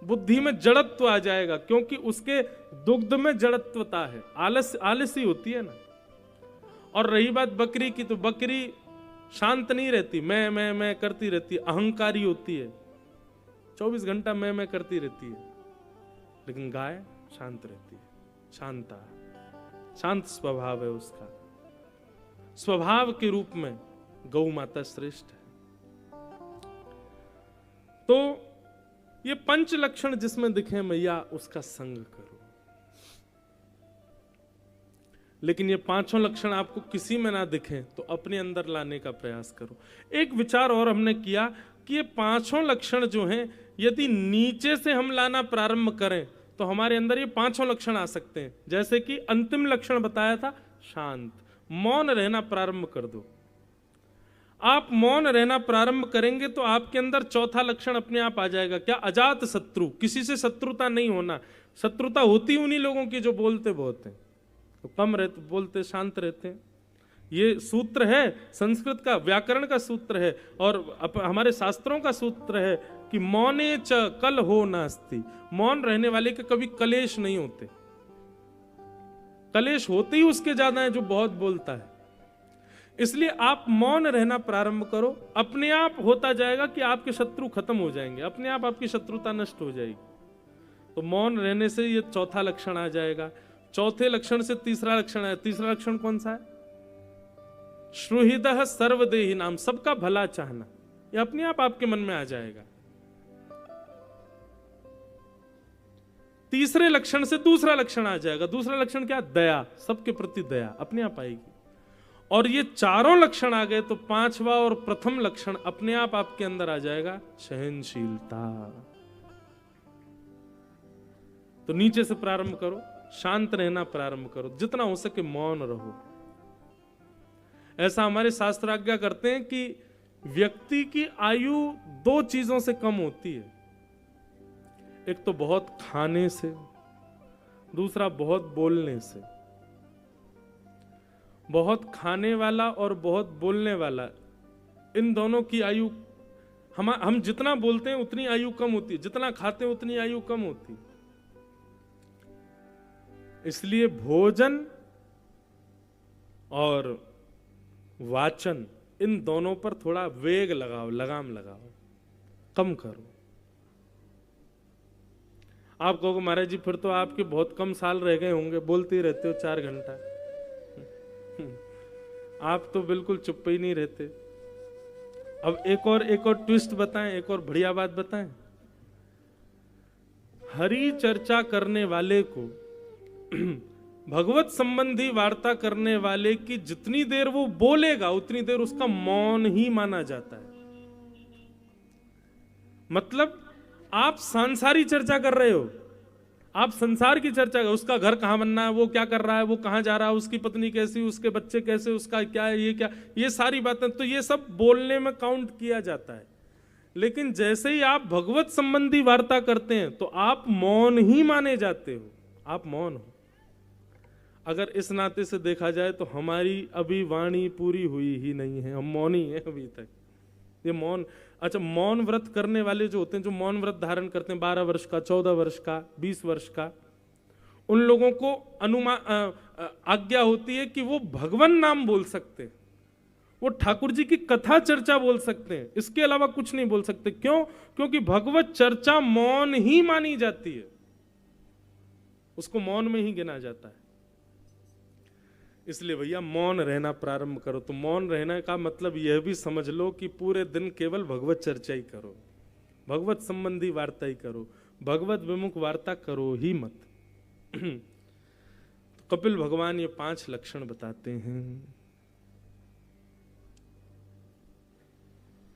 Speaker 1: बुद्धि में जड़त्व आ जाएगा, क्योंकि उसके दुग्ध में जड़त्वता है, आलसी होती है ना। और रही बात बकरी की, तो बकरी शांत नहीं रहती, मैं करती रहती है, अहंकारी होती है, 24 घंटा मैं करती रहती है। लेकिन गाय शांत रहती है, शांत स्वभाव है उसका। स्वभाव के रूप में गौ माता श्रेष्ठ है। तो ये पंच लक्षण जिसमें दिखे मैया उसका संग करो। लेकिन ये पांचों लक्षण आपको किसी में ना दिखे तो अपने अंदर लाने का प्रयास करो। एक विचार और हमने किया कि ये पांचों लक्षण जो हैं, यदि नीचे से हम लाना प्रारंभ करें तो हमारे अंदर ये पांचों लक्षण आ सकते हैं। जैसे कि अंतिम लक्षण बताया था शांत, मौन रहना प्रारंभ कर दो। आप मौन रहना प्रारंभ करेंगे तो आपके अंदर चौथा लक्षण अपने आप आ जाएगा। क्या? अजात शत्रु, किसी से शत्रुता नहीं होना। शत्रुता होती उन्हीं लोगों की जो बोलते बहुत हैं, तो कम रहते, बोलते शांत रहते हैं। ये सूत्र है संस्कृत का, व्याकरण का सूत्र है और हमारे शास्त्रों का सूत्र है कि मौने च कल हो नास्ति। मौन रहने वाले के कभी कलेश नहीं होते। कलेश होते ही उसके ज्यादा है जो बहुत बोलता है। इसलिए आप मौन रहना प्रारंभ करो, अपने आप होता जाएगा कि आपके शत्रु खत्म हो जाएंगे, अपने आप आपकी शत्रुता नष्ट हो जाएगी। तो मौन रहने से ये चौथा लक्षण आ जाएगा। चौथे लक्षण से तीसरा लक्षण है। तीसरा लक्षण कौन सा है? श्रुहिदः सर्वदेहि नाम, सबका भला चाहना। ये अपने आप आपके मन में आ जाएगा। तीसरे लक्षण से दूसरा लक्षण आ जाएगा। दूसरा लक्षण क्या? दया, सबके प्रति दया अपने आप आएगी। और ये चारों लक्षण आ गए तो पांचवा और प्रथम लक्षण अपने आप आपके अंदर आ जाएगा, सहनशीलता। तो नीचे से प्रारंभ करो, शांत रहना प्रारंभ करो, जितना हो सके मौन रहो। ऐसा हमारे शास्त्र आज्ञा करते हैं कि व्यक्ति की आयु दो चीजों से कम होती है। एक तो बहुत खाने से, दूसरा बहुत बोलने से। बहुत खाने वाला और बहुत बोलने वाला, इन दोनों की आयु, हम जितना बोलते हैं उतनी आयु कम होती है, जितना खाते हैं उतनी आयु कम होती है। इसलिए भोजन और वाचन, इन दोनों पर थोड़ा वेग लगाओ, लगाम लगाओ, कम करो। आप कहोगे महाराज जी फिर तो आपके बहुत कम साल रह गए होंगे, बोलते ही रहते हो 4 घंटा। आप तो बिल्कुल चुप ही नहीं रहते। अब एक और ट्विस्ट बताएं, एक और बढ़िया बात बताएं। हरि चर्चा करने वाले को, भगवत संबंधी वार्ता करने वाले की जितनी देर वो बोलेगा उतनी देर उसका मौन ही माना जाता है। मतलब आप सांसारिक चर्चा कर रहे हो, आप संसार की चर्चा कर, उसका घर कहां बनना है, वो क्या कर रहा है, वो कहां जा रहा है, उसकी पत्नी कैसी, उसके बच्चे कैसे, उसका क्या है, ये क्या, ये सारी बातें, तो ये सब बोलने में काउंट किया जाता है। लेकिन जैसे ही आप भगवत संबंधी वार्ता करते हैं तो आप मौन ही माने जाते हो, आप मौन हो। अगर इस नाते से देखा जाए तो हमारी अभी वाणी पूरी हुई ही नहीं है, हम मौन ही हैं अभी तक। ये मौन, अच्छा, मौन व्रत करने वाले जो होते हैं, जो मौन व्रत धारण करते हैं 12 वर्ष का, 14 वर्ष का, 20 वर्ष का, उन लोगों को आज्ञा होती है कि वो भगवान नाम बोल सकते हैं, वो ठाकुर जी की कथा चर्चा बोल सकते हैं, इसके अलावा कुछ नहीं बोल सकते। क्यों? क्योंकि भगवत चर्चा मौन ही मानी जाती है, उसको मौन में ही गिना जाता है। इसलिए भैया मौन रहना प्रारंभ करो। तो मौन रहने का मतलब यह भी समझ लो कि पूरे दिन केवल भगवत चर्चा ही करो, भगवत संबंधी वार्ता ही करो, भगवत विमुख वार्ता करो ही मत। तो कपिल भगवान ये 5 लक्षण बताते हैं।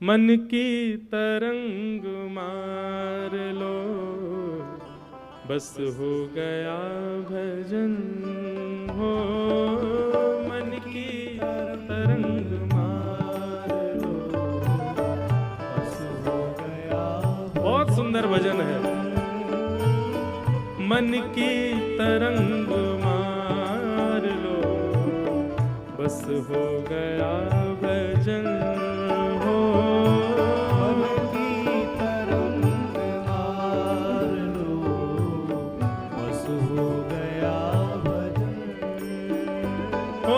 Speaker 1: मन की तरंग मार लो, बस हो गया भजन हो। मन की तरंग मार लो, बस हो गया। बहुत सुंदर भजन है। मन की तरंग मार लो, बस हो गया भजन हो।
Speaker 2: मन की तरंग मार लो, बस हो गया भजन
Speaker 1: हो।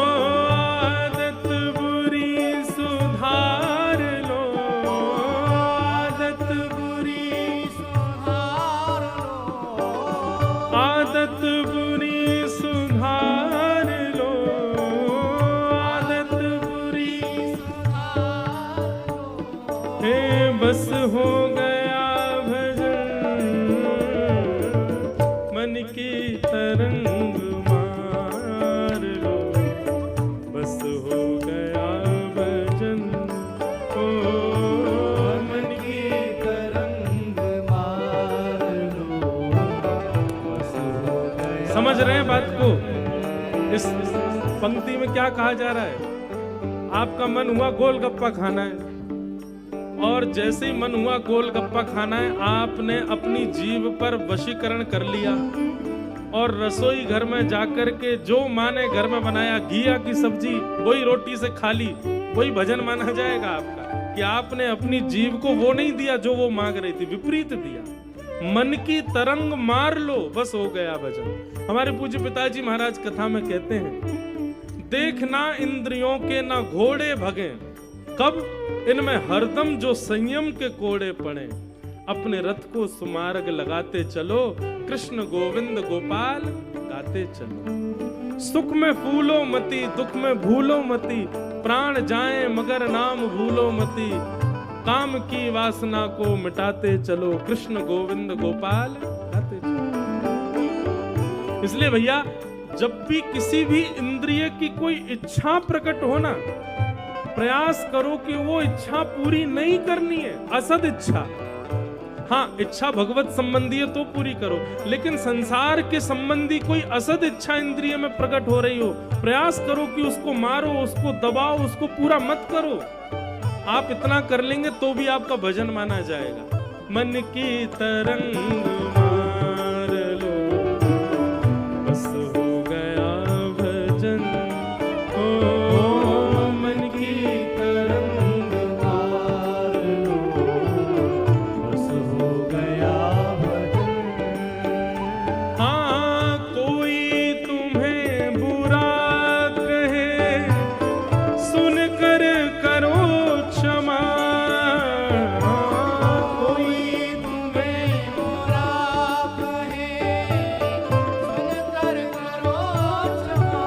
Speaker 1: आदत बुरी सुधार लो, आदत बुरी
Speaker 2: सुधार लो,
Speaker 1: आदत बुरी सुधार लो, आदत बुरी
Speaker 2: सुधार लो,
Speaker 1: हे बस हो गया भजन। मन की तरंग मार लो, बस हो गया भजन हो। मन की
Speaker 2: तरंग मार लो, बस हो गया।
Speaker 1: समझ रहे हैं बात को? इस पंक्ति में क्या कहा जा रहा है? आपका मन हुआ गोलगप्पा खाना है, और जैसे ही मन हुआ गोलगप्पा खाना है, आपने अपनी जीभ पर वशीकरण कर लिया और रसोई घर में जाकर के जो माँ ने घर में बनाया घिया की सब्जी वही रोटी से खा ली, वही भजन माना जाएगा आपका कि आपने अपनी जीभ को वो नहीं दिया जो वो मांग रही थी, विपरीत दिया। मन की तरंग मार लो, बस हो गया भजन। हमारे पूज्य पिताजी महाराज कथा में कहते हैं, देखना इंद्रियों के ना घोड़े भगे, कब इनमें हरदम जो संयम के कोड़े पड़े। अपने रथ को सुमार्ग लगाते चलो, कृष्ण गोविंद गोपाल गाते चलो। सुख में फूलो मती, दुख में भूलो मती, प्राण जाए मगर नाम भूलो मती। काम की वासना को मिटाते चलो, कृष्ण गोविंद गोपाल गाते चलो। इसलिए भैया, जब भी किसी भी इंद्रिय की कोई इच्छा प्रकट हो ना, प्रयास करो कि वो इच्छा पूरी नहीं करनी है, असद इच्छा। हाँ, इच्छा भगवत संबंधी है तो पूरी करो, लेकिन संसार के संबंधी कोई असद इच्छा इंद्रिय में प्रकट हो रही हो, प्रयास करो कि उसको मारो, उसको दबाओ, उसको पूरा मत करो। आप इतना कर लेंगे तो भी आपका भजन माना जाएगा। मन की तरंग मार लो, बस हो गया भजन हो। मन की तरंग मार लो,
Speaker 2: बस हो गया भजन।
Speaker 1: हाँ, कोई तुम्हें बुरा कहे, सुनकर करो क्षमा।
Speaker 2: कोई तुम्हें बुरा कहे, सुनकर करो क्षमा।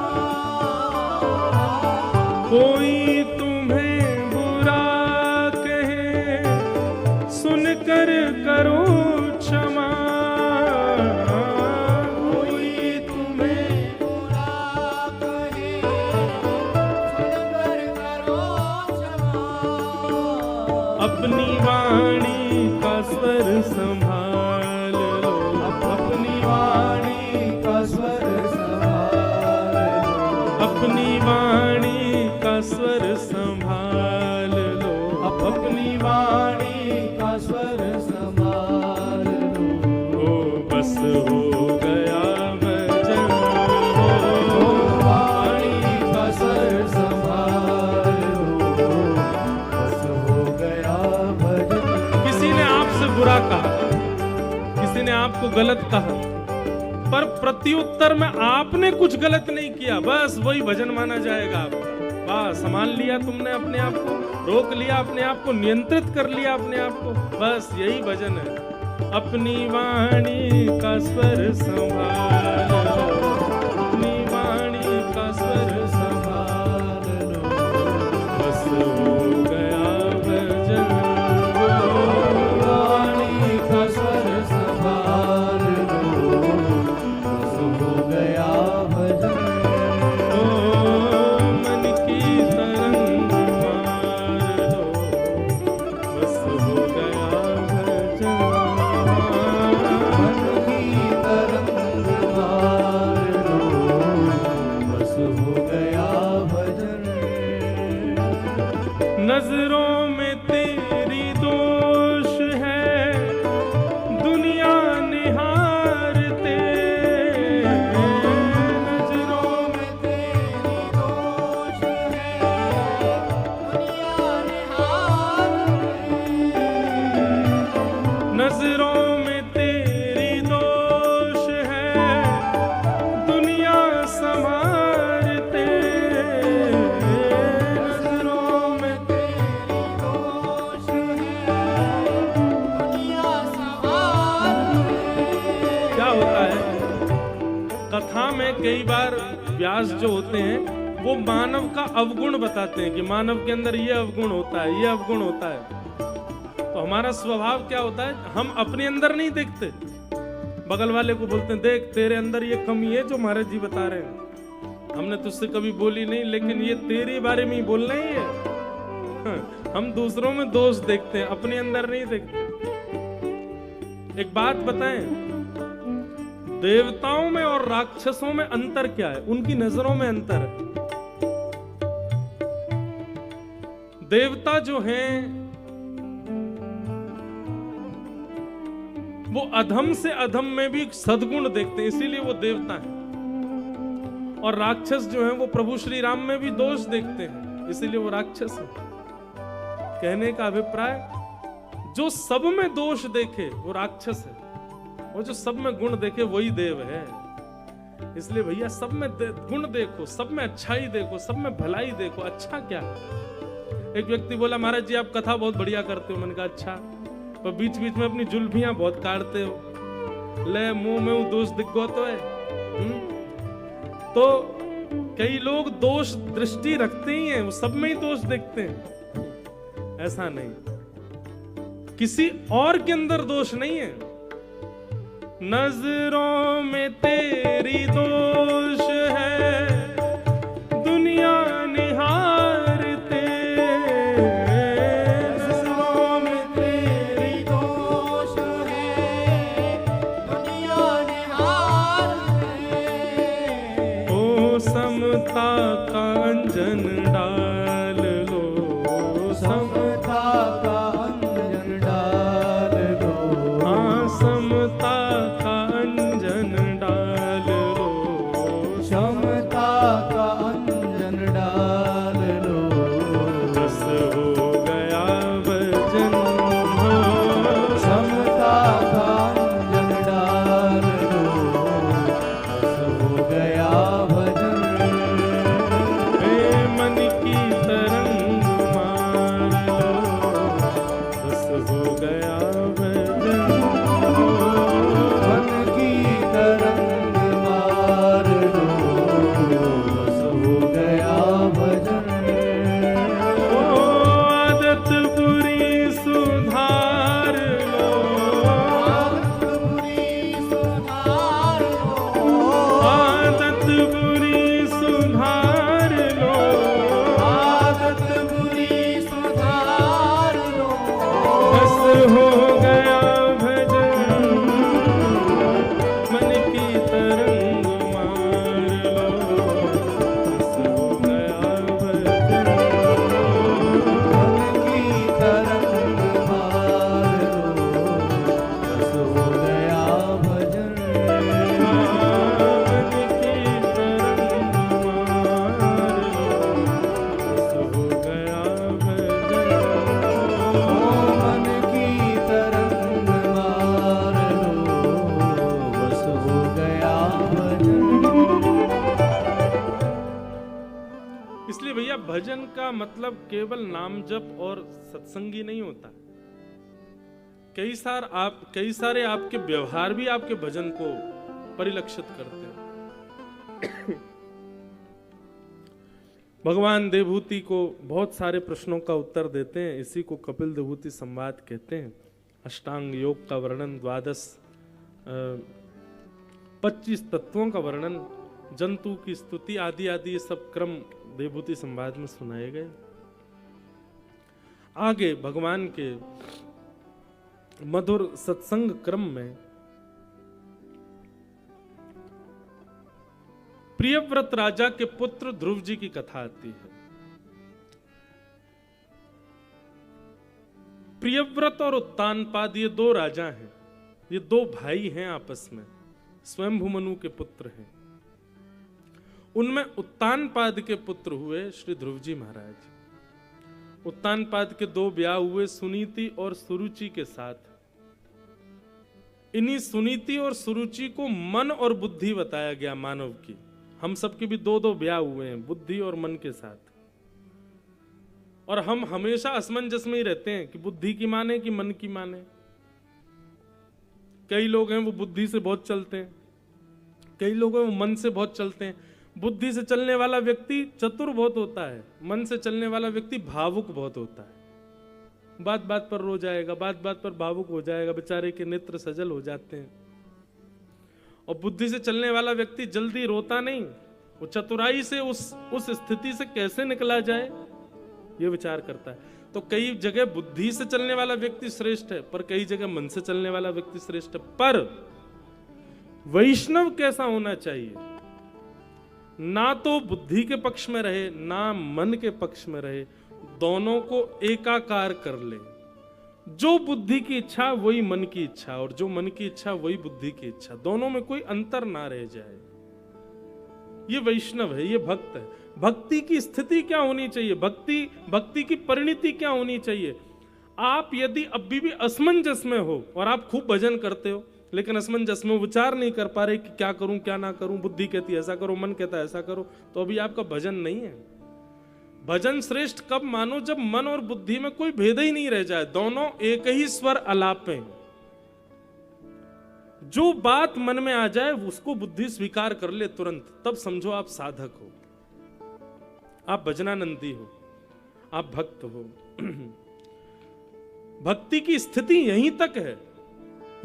Speaker 1: कोई तुम्हें बुरा कहे, सुनकर करो क्षमा।
Speaker 2: कोई तुम्हें बुरा कहे, सुनकर करो क्षमा।
Speaker 1: अपनी वाणी का स्वर संभाल लो,
Speaker 2: अपनी वाणी का स्वर संभाल लो।
Speaker 1: अपनी वाणी का स्वर संभाल लो।
Speaker 2: अपनी वाणी का स्वर संभाल लो।
Speaker 1: ओ बस हो गया भजन हो।
Speaker 2: वाणी का स्वर संभाल लो, बस हो गया भजन।
Speaker 1: किसी ने आपसे बुरा कहा, किसी ने आपको गलत कहा, पर प्रत्युत्तर में आपने कुछ गलत नहीं किया, बस वही भजन माना जाएगा आपका। वाह, संभाल लिया तुमने अपने आप को, रोक लिया अपने आप को, नियंत्रित कर लिया अपने आप को, बस यही भजन है। अपनी वाणी का स्वर संभाल लो, अपनी वाणी का स्वर संभाल लो, बस हो गया भजन हो।
Speaker 2: वाणी का स्वर संभाल लो, बस हो गया भजन।
Speaker 1: ओ मन की तरंग मार लो, बस हो गया भजन।
Speaker 2: मन की तरंग मार
Speaker 1: में कई बार व्यास जो होते हैं वो मानव का अवगुण बताते हैं कि मानव के अंदर ये अवगुण होता है, ये अवगुण होता है। तो हमारा स्वभाव क्या होता है, हम अपने अंदर नहीं देखते, बगल वाले को बोलते हैं देख तेरे अंदर ये कमी है जो महाराज जी बता रहे हैं, हमने तुझसे कभी बोली नहीं लेकिन ये तेरे बारे में ही बोल रहे हैं ये। हम दूसरों में दोष देखते हैं, अपने अंदर नहीं देखते। एक बात बताएं, देवताओं में और राक्षसों में अंतर क्या है? उनकी नजरों में अंतर है। देवता जो हैं वो अधम से अधम में भी सद्गुण देखते हैं, इसीलिए वो देवता हैं। और राक्षस जो हैं वो प्रभु श्री राम में भी दोष देखते हैं, इसीलिए वो राक्षस हैं। कहने का अभिप्राय, जो सब में दोष देखे वो राक्षस है, वो जो सब में गुण देखे वही देव है। इसलिए भैया सब में गुण देखो, सब में अच्छाई देखो, सब में भलाई देखो। अच्छा क्या है? एक व्यक्ति बोला महाराज जी आप कथा बहुत बढ़िया करते हो। मैंने कहा अच्छा, पर बीच बीच में अपनी जुल्फियां बहुत काटते हो, ले मुंह में वो दोष दिख गो तो है। तो कई लोग दोष दृष्टि रखते ही हैं, वो सब में ही दोष देखते हैं। ऐसा नहीं, किसी और के अंदर दोष नहीं है। नजरों में तेरी दोष है, दुनिया निहारते।
Speaker 2: नजरों में तेरी दोष है, दुनिया निहारते।
Speaker 1: ओ समता का अंजन डाल लो,
Speaker 2: समता का अंजन डाल लो।
Speaker 1: हाँ समता का अंजन डाल लो,
Speaker 2: समता का अंजन डाल लो।
Speaker 1: बस हो गया भजन।
Speaker 2: समता का अंजन डाल लो, बस हो गया भजन।
Speaker 1: ए मन की तरंग मार लो, बस हो गया भजन।
Speaker 2: मन की तरंग मार लो, बस हो गया भजन।
Speaker 1: ओ आदत बुरी सुधार लो,
Speaker 2: आदत बुरी सुधार लो।
Speaker 1: आदत बुरी सुधार लो,
Speaker 2: आदत बुरी सुधार लो।
Speaker 1: बस हो गया भजन। मन की तरंग मार लो, बस हो गया भजन।
Speaker 2: मन की तरंग मार लो, बस हो गया भजन।
Speaker 1: मन की तरंग मार लो, बस हो गया भजन।
Speaker 2: मन की तरंग मार लो, बस हो गया भजन।
Speaker 1: इसलिए भैया भजन का मतलब केवल नाम जप और सत्संगी नहीं होता। कई सारे आपके व्यवहार भी आपके भजन को परिलक्षित करते हैं। भगवान देवहूति को बहुत सारे प्रश्नों का उत्तर देते हैं, इसी को कपिल देवहूति संवाद कहते हैं। अष्टांग योग का वर्णन, 25 तत्वों का वर्णन, जंतु की स्तुति आदि आदि ये सब क्रम देवहूति संवाद में सुनाए गए। आगे भगवान के मधुर सत्संग क्रम में प्रियव्रत राजा के पुत्र ध्रुव जी की कथा आती है। प्रियव्रत और उत्तानपाद ये दो राजा हैं, ये दो भाई हैं आपस में, स्वयंभू मनु के पुत्र हैं। उनमें उत्तानपाद के पुत्र हुए श्री ध्रुव जी महाराज। उत्तानपाद के दो ब्याह हुए सुनीति और सुरुचि के साथ। इन्हीं सुनीति और सुरुचि को मन और बुद्धि बताया गया मानव की। हम सबके भी दो दो ब्याह हुए हैं, बुद्धि और मन के साथ। और हम हमेशा असमंजस में ही रहते हैं कि बुद्धि की माने कि मन की माने। कई लोग हैं वो बुद्धि से बहुत चलते हैं, कई लोग हैं वो मन से बहुत चलते हैं। बुद्धि से चलने वाला व्यक्ति चतुर बहुत होता है, मन से चलने वाला व्यक्ति भावुक बहुत होता है। बात बात पर रो जाएगा, बात बात पर भावुक हो जाएगा, बेचारे के नेत्र सजल हो जाते हैं। और बुद्धि से चलने वाला व्यक्ति जल्दी रोता नहीं, वो चतुराई से उस स्थिति से कैसे निकला जाए ये विचार करता है। तो कई जगह बुद्धि से चलने वाला व्यक्ति श्रेष्ठ है, पर कई जगह मन से चलने वाला व्यक्ति श्रेष्ठ है। पर वैष्णव कैसा होना चाहिए? ना तो बुद्धि के पक्ष में रहे ना मन के पक्ष में रहे, दोनों को एकाकार कर ले। जो बुद्धि की इच्छा वही मन की इच्छा, और जो मन की इच्छा वही बुद्धि की इच्छा, दोनों में कोई अंतर ना रह जाए। ये वैष्णव है, ये भक्त है। भक्ति की स्थिति क्या होनी चाहिए? भक्ति की परिणति क्या होनी चाहिए? आप यदि अभी भी असमंजस में हो और आप खूब भजन करते हो, लेकिन असमंजस में विचार नहीं कर पा रहे कि क्या करूं क्या ना करूं, बुद्धि कहती है ऐसा करो, मन कहता है ऐसा करो, तो अभी आपका भजन नहीं है। भजन श्रेष्ठ कब मानो? जब मन और बुद्धि में कोई भेद ही नहीं रह जाए, दोनों एक ही स्वर अलापें। जो बात मन में आ जाए उसको बुद्धि स्वीकार कर ले तुरंत, तब समझो आप साधक हो, आप भजनानंदी हो, आप भक्त हो। भक्ति की स्थिति यहीं तक है।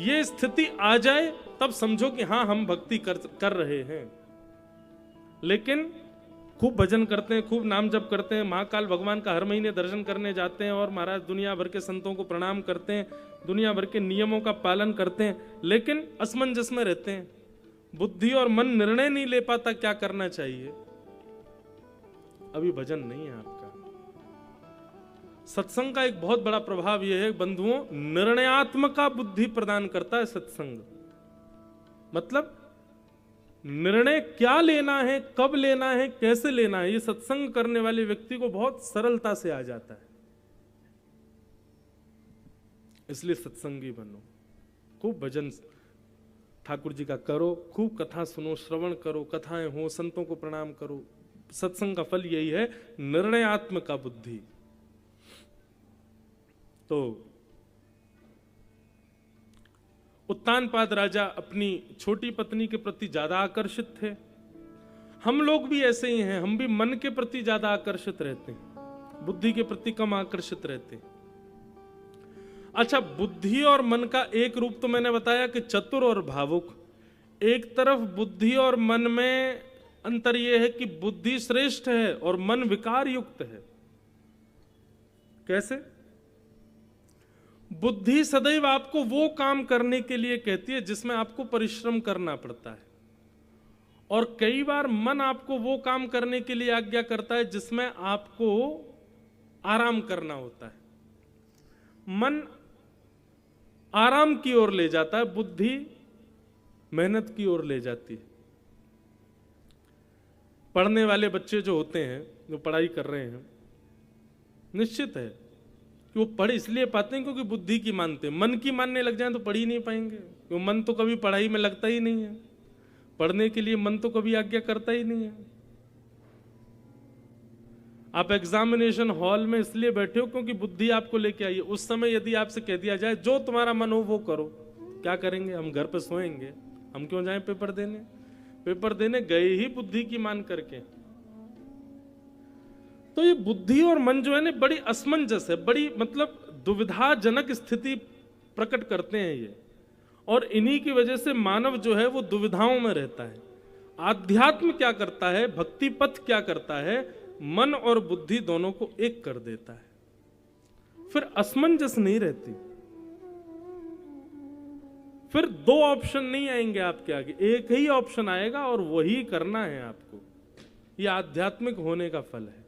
Speaker 1: ये स्थिति आ जाए तब समझो कि हाँ हम भक्ति कर रहे हैं। लेकिन खूब भजन करते हैं, खूब नाम जप करते हैं, महाकाल भगवान का हर महीने दर्शन करने जाते हैं, और महाराज दुनिया भर के संतों को प्रणाम करते हैं, दुनिया भर के नियमों का पालन करते हैं, लेकिन असमंजस में रहते हैं। बुद्धि और मन निर्णय नहीं ले पाता क्या करना चाहिए, अभी भजन नहीं है आपका। सत्संग का एक बहुत बड़ा प्रभाव यह है बंधुओं, निर्णयात्मका बुद्धि प्रदान करता है सत्संग। मतलब निर्णय क्या लेना है, कब लेना है, कैसे लेना है, ये सत्संग करने वाले व्यक्ति को बहुत सरलता से आ जाता है। इसलिए सत्संगी बनो, खूब भजन ठाकुर जी का करो, खूब कथा सुनो, श्रवण करो, कथाएं हो, संतों को प्रणाम करो। सत्संग का फल यही है, निर्णयात्मका बुद्धि। तो उत्तानपाद राजा अपनी छोटी पत्नी के प्रति ज्यादा आकर्षित थे। हम लोग भी ऐसे ही हैं, हम भी मन के प्रति ज्यादा आकर्षित रहते हैं, बुद्धि के प्रति कम आकर्षित रहते हैं। अच्छा, बुद्धि और मन का एक रूप तो मैंने बताया कि चतुर और भावुक। एक तरफ बुद्धि और मन में अंतर यह है कि बुद्धि श्रेष्ठ है और मन विकार युक्त है। कैसे? बुद्धि सदैव आपको वो काम करने के लिए कहती है जिसमें आपको परिश्रम करना पड़ता है, और कई बार मन आपको वो काम करने के लिए आज्ञा करता है जिसमें आपको आराम करना होता है। मन आराम की ओर ले जाता है, बुद्धि मेहनत की ओर ले जाती है। पढ़ने वाले बच्चे जो होते हैं, जो पढ़ाई कर रहे हैं, निश्चित है कि वो पढ़ इसलिए पाते हैं क्योंकि बुद्धि की मानते हैं। मन की मानने लग जाए तो पढ़ ही नहीं पाएंगे, क्योंकि मन तो कभी पढ़ाई में लगता ही नहीं है। पढ़ने के लिए मन तो कभी आज्ञा करता ही नहीं है। आप एग्जामिनेशन हॉल में इसलिए बैठे हो क्योंकि बुद्धि आपको लेके आई है। उस समय यदि आपसे कह दिया जाए जो तुम्हारा मन हो वो करो, क्या करेंगे? हम घर पे सोएंगे, हम क्यों जाएं पेपर देने? पेपर देने गए ही बुद्धि की मान करके। तो ये बुद्धि और मन जो है ना, बड़ी असमंजस है, बड़ी मतलब दुविधाजनक स्थिति प्रकट करते हैं ये, और इन्हीं की वजह से मानव जो है वो दुविधाओं में रहता है। आध्यात्म क्या करता है, भक्ति पथ क्या करता है, मन और बुद्धि दोनों को एक कर देता है, फिर असमंजस नहीं रहती, फिर दो ऑप्शन नहीं आएंगे आपके आगे, एक ही ऑप्शन आएगा और वही करना है आपको। यह आध्यात्मिक होने का फल है।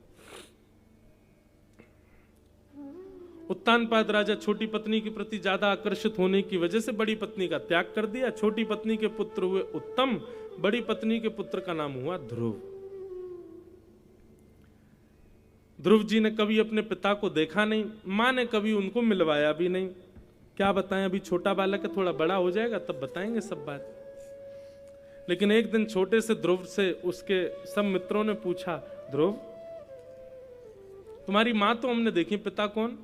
Speaker 1: उत्तानपाद राजा छोटी पत्नी के प्रति ज्यादा आकर्षित होने की वजह से बड़ी पत्नी का त्याग कर दिया। छोटी पत्नी के पुत्र हुए उत्तम, बड़ी पत्नी के पुत्र का नाम हुआ ध्रुव। ध्रुव जी ने कभी अपने पिता को देखा नहीं, मां ने कभी उनको मिलवाया भी नहीं। क्या बताएं, अभी छोटा बालक है, थोड़ा बड़ा हो जाएगा तब बताएंगे सब बात। लेकिन एक दिन छोटे से ध्रुव से उसके सब मित्रों ने पूछा, ध्रुव तुम्हारी मां तो हमने देखी, पिता कौन?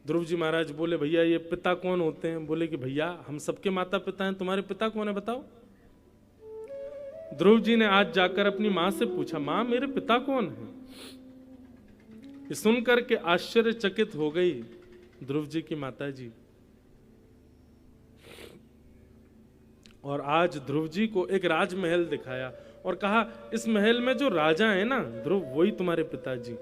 Speaker 1: ध्रुव जी महाराज बोले भैया ये पिता कौन होते हैं? बोले कि भैया हम सबके माता पिता हैं, तुम्हारे पिता कौन है बताओ। ध्रुव जी ने आज जाकर अपनी मां से पूछा, मां मेरे पिता कौन है? ये सुनकर के आश्चर्यचकित हो गई ध्रुव जी की माता जी। और आज ध्रुव जी को एक राजमहल दिखाया और कहा इस महल में जो राजा है ना ध्रुव, वही तुम्हारे पिताजी।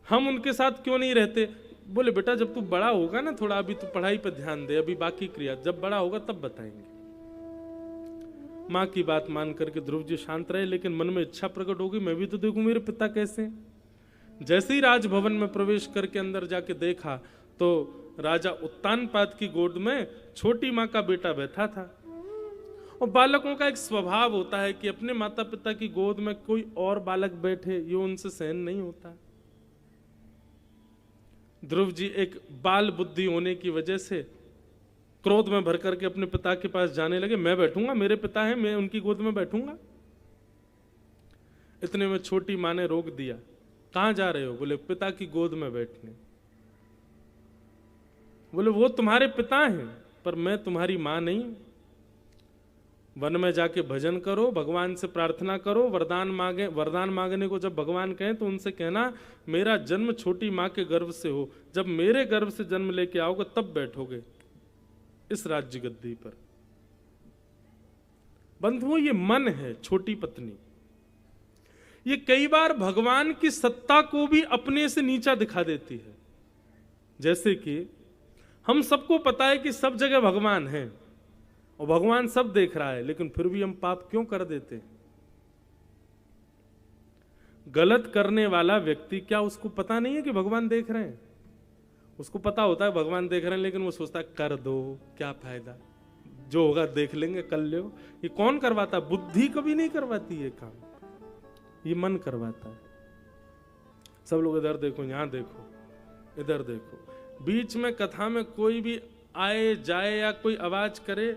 Speaker 1: हम उनके साथ क्यों नहीं रहते? बोले बेटा जब तू बड़ा होगा ना, थोड़ा अभी तू पढ़ाई पर ध्यान दे, अभी बाकी क्रिया जब बड़ा होगा तब बताएंगे। माँ की बात मान करके ध्रुव जी शांत रहे, लेकिन मन में इच्छा प्रकट होगी मैं भी तो देखूं मेरे पिता कैसे हैं। जैसे ही राजभवन में प्रवेश करके अंदर जाके देखा तो राजा उत्तानपाद की गोद में छोटी माँ का बेटा बैठा था। और बालकों का एक स्वभाव होता है कि अपने माता पिता की गोद में कोई और बालक बैठे, ये उनसे सहन नहीं होता। ध्रुव जी एक बाल बुद्धि होने की वजह से क्रोध में भर करके अपने पिता के पास जाने लगे, मैं बैठूंगा, मेरे पिता हैं, मैं उनकी गोद में बैठूंगा। इतने में छोटी माँ ने रोक दिया, कहां जा रहे हो? बोले पिता की गोद में बैठने। बोले वो तुम्हारे पिता हैं पर मैं तुम्हारी मां नहीं। वन में जाके भजन करो, भगवान से प्रार्थना करो, वरदान मांगे। वरदान मांगने को जब भगवान कहें तो उनसे कहना मेरा जन्म छोटी मां के गर्भ से हो, जब मेरे गर्भ से जन्म लेके आओगे तब बैठोगे इस राज्य गद्दी पर। बंधुओं ये मन है छोटी पत्नी, ये कई बार भगवान की सत्ता को भी अपने से नीचा दिखा देती है। जैसे कि हम सबको पता है कि सब जगह भगवान है और भगवान सब देख रहा है, लेकिन फिर भी हम पाप क्यों कर देते हैं? गलत करने वाला व्यक्ति क्या उसको पता नहीं है कि भगवान देख रहे हैं? उसको पता होता है भगवान देख रहे हैं, लेकिन वो सोचता है कर दो, क्या फायदा, जो होगा देख लेंगे, कर लो। ये कौन करवाता? बुद्धि कभी नहीं करवाती ये काम, ये मन करवाता है। सब लोग इधर देखो, यहां देखो, इधर देखो। बीच में कथा में कोई भी आए जाए या कोई आवाज करे,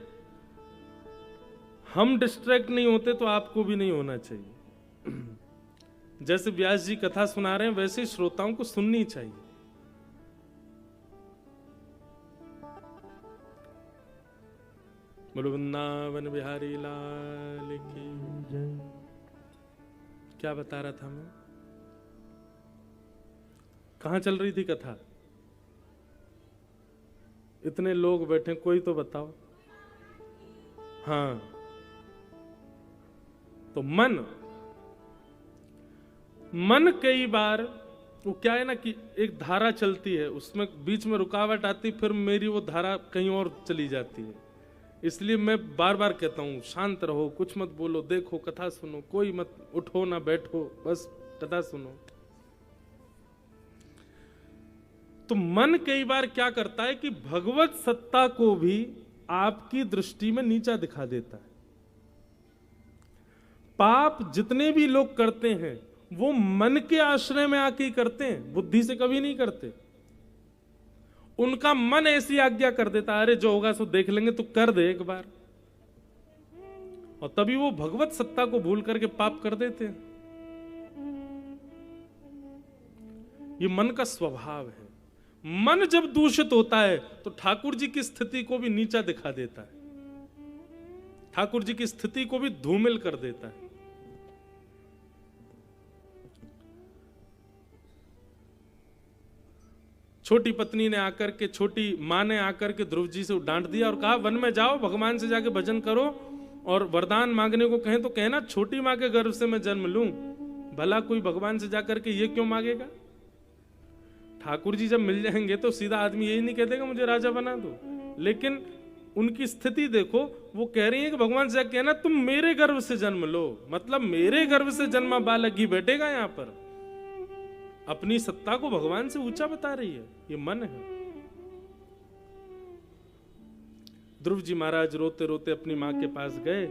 Speaker 1: हम डिस्ट्रैक्ट नहीं होते तो आपको भी नहीं होना चाहिए। जैसे व्यास जी कथा सुना रहे हैं वैसे श्रोताओं को सुननी चाहिए। बोलो वृंदावन बिहारी लाल की जय। क्या बता रहा था मैं? कहां चल रही थी कथा? इतने लोग बैठे, कोई तो बताओ। हाँ, तो मन कई बार वो क्या है ना कि एक धारा चलती है, उसमें बीच में रुकावट आती, फिर मेरी वो धारा कहीं और चली जाती है। इसलिए मैं बार बार कहता हूं शांत रहो, कुछ मत बोलो, देखो कथा सुनो, कोई मत उठो ना बैठो, बस कथा सुनो। तो मन कई बार क्या करता है कि भगवत सत्ता को भी आपकी दृष्टि में नीचा दिखा देता है। पाप जितने भी लोग करते हैं वो मन के आश्रय में आके ही करते हैं, बुद्धि से कभी नहीं करते। उनका मन ऐसी आज्ञा कर देता है, अरे जो होगा सो देख लेंगे, तो कर दे एक बार, और तभी वो भगवत सत्ता को भूल करके पाप कर देते हैं। ये मन का स्वभाव है। मन जब दूषित होता है तो ठाकुर जी की स्थिति को भी नीचा दिखा देता है, ठाकुर जी की स्थिति को भी धूमिल कर देता है। छोटी पत्नी ने आकर के, छोटी मां ने आकर के ध्रुव जी से डांट दिया और कहा वन में जाओ, भगवान से जाके भजन करो, और वरदान मांगने को कहें तो कहना छोटी मां के गर्भ से मैं जन्म लूं। भला कोई भगवान से जाकर के ये क्यों मांगेगा? ठाकुर जी जब मिल जाएंगे तो सीधा आदमी यही नहीं कह देगा मुझे राजा बना दो। लेकिन उनकी स्थिति देखो, वो कह रही है कि भगवान से कहना तुम मेरे गर्भ से जन्म लो, मतलब मेरे गर्भ से जन्मा बालक ही बैठेगा यहां पर। अपनी सत्ता को भगवान से ऊंचा बता रही है, ये मन है। ध्रुव जी महाराज रोते रोते अपनी मां के पास गए।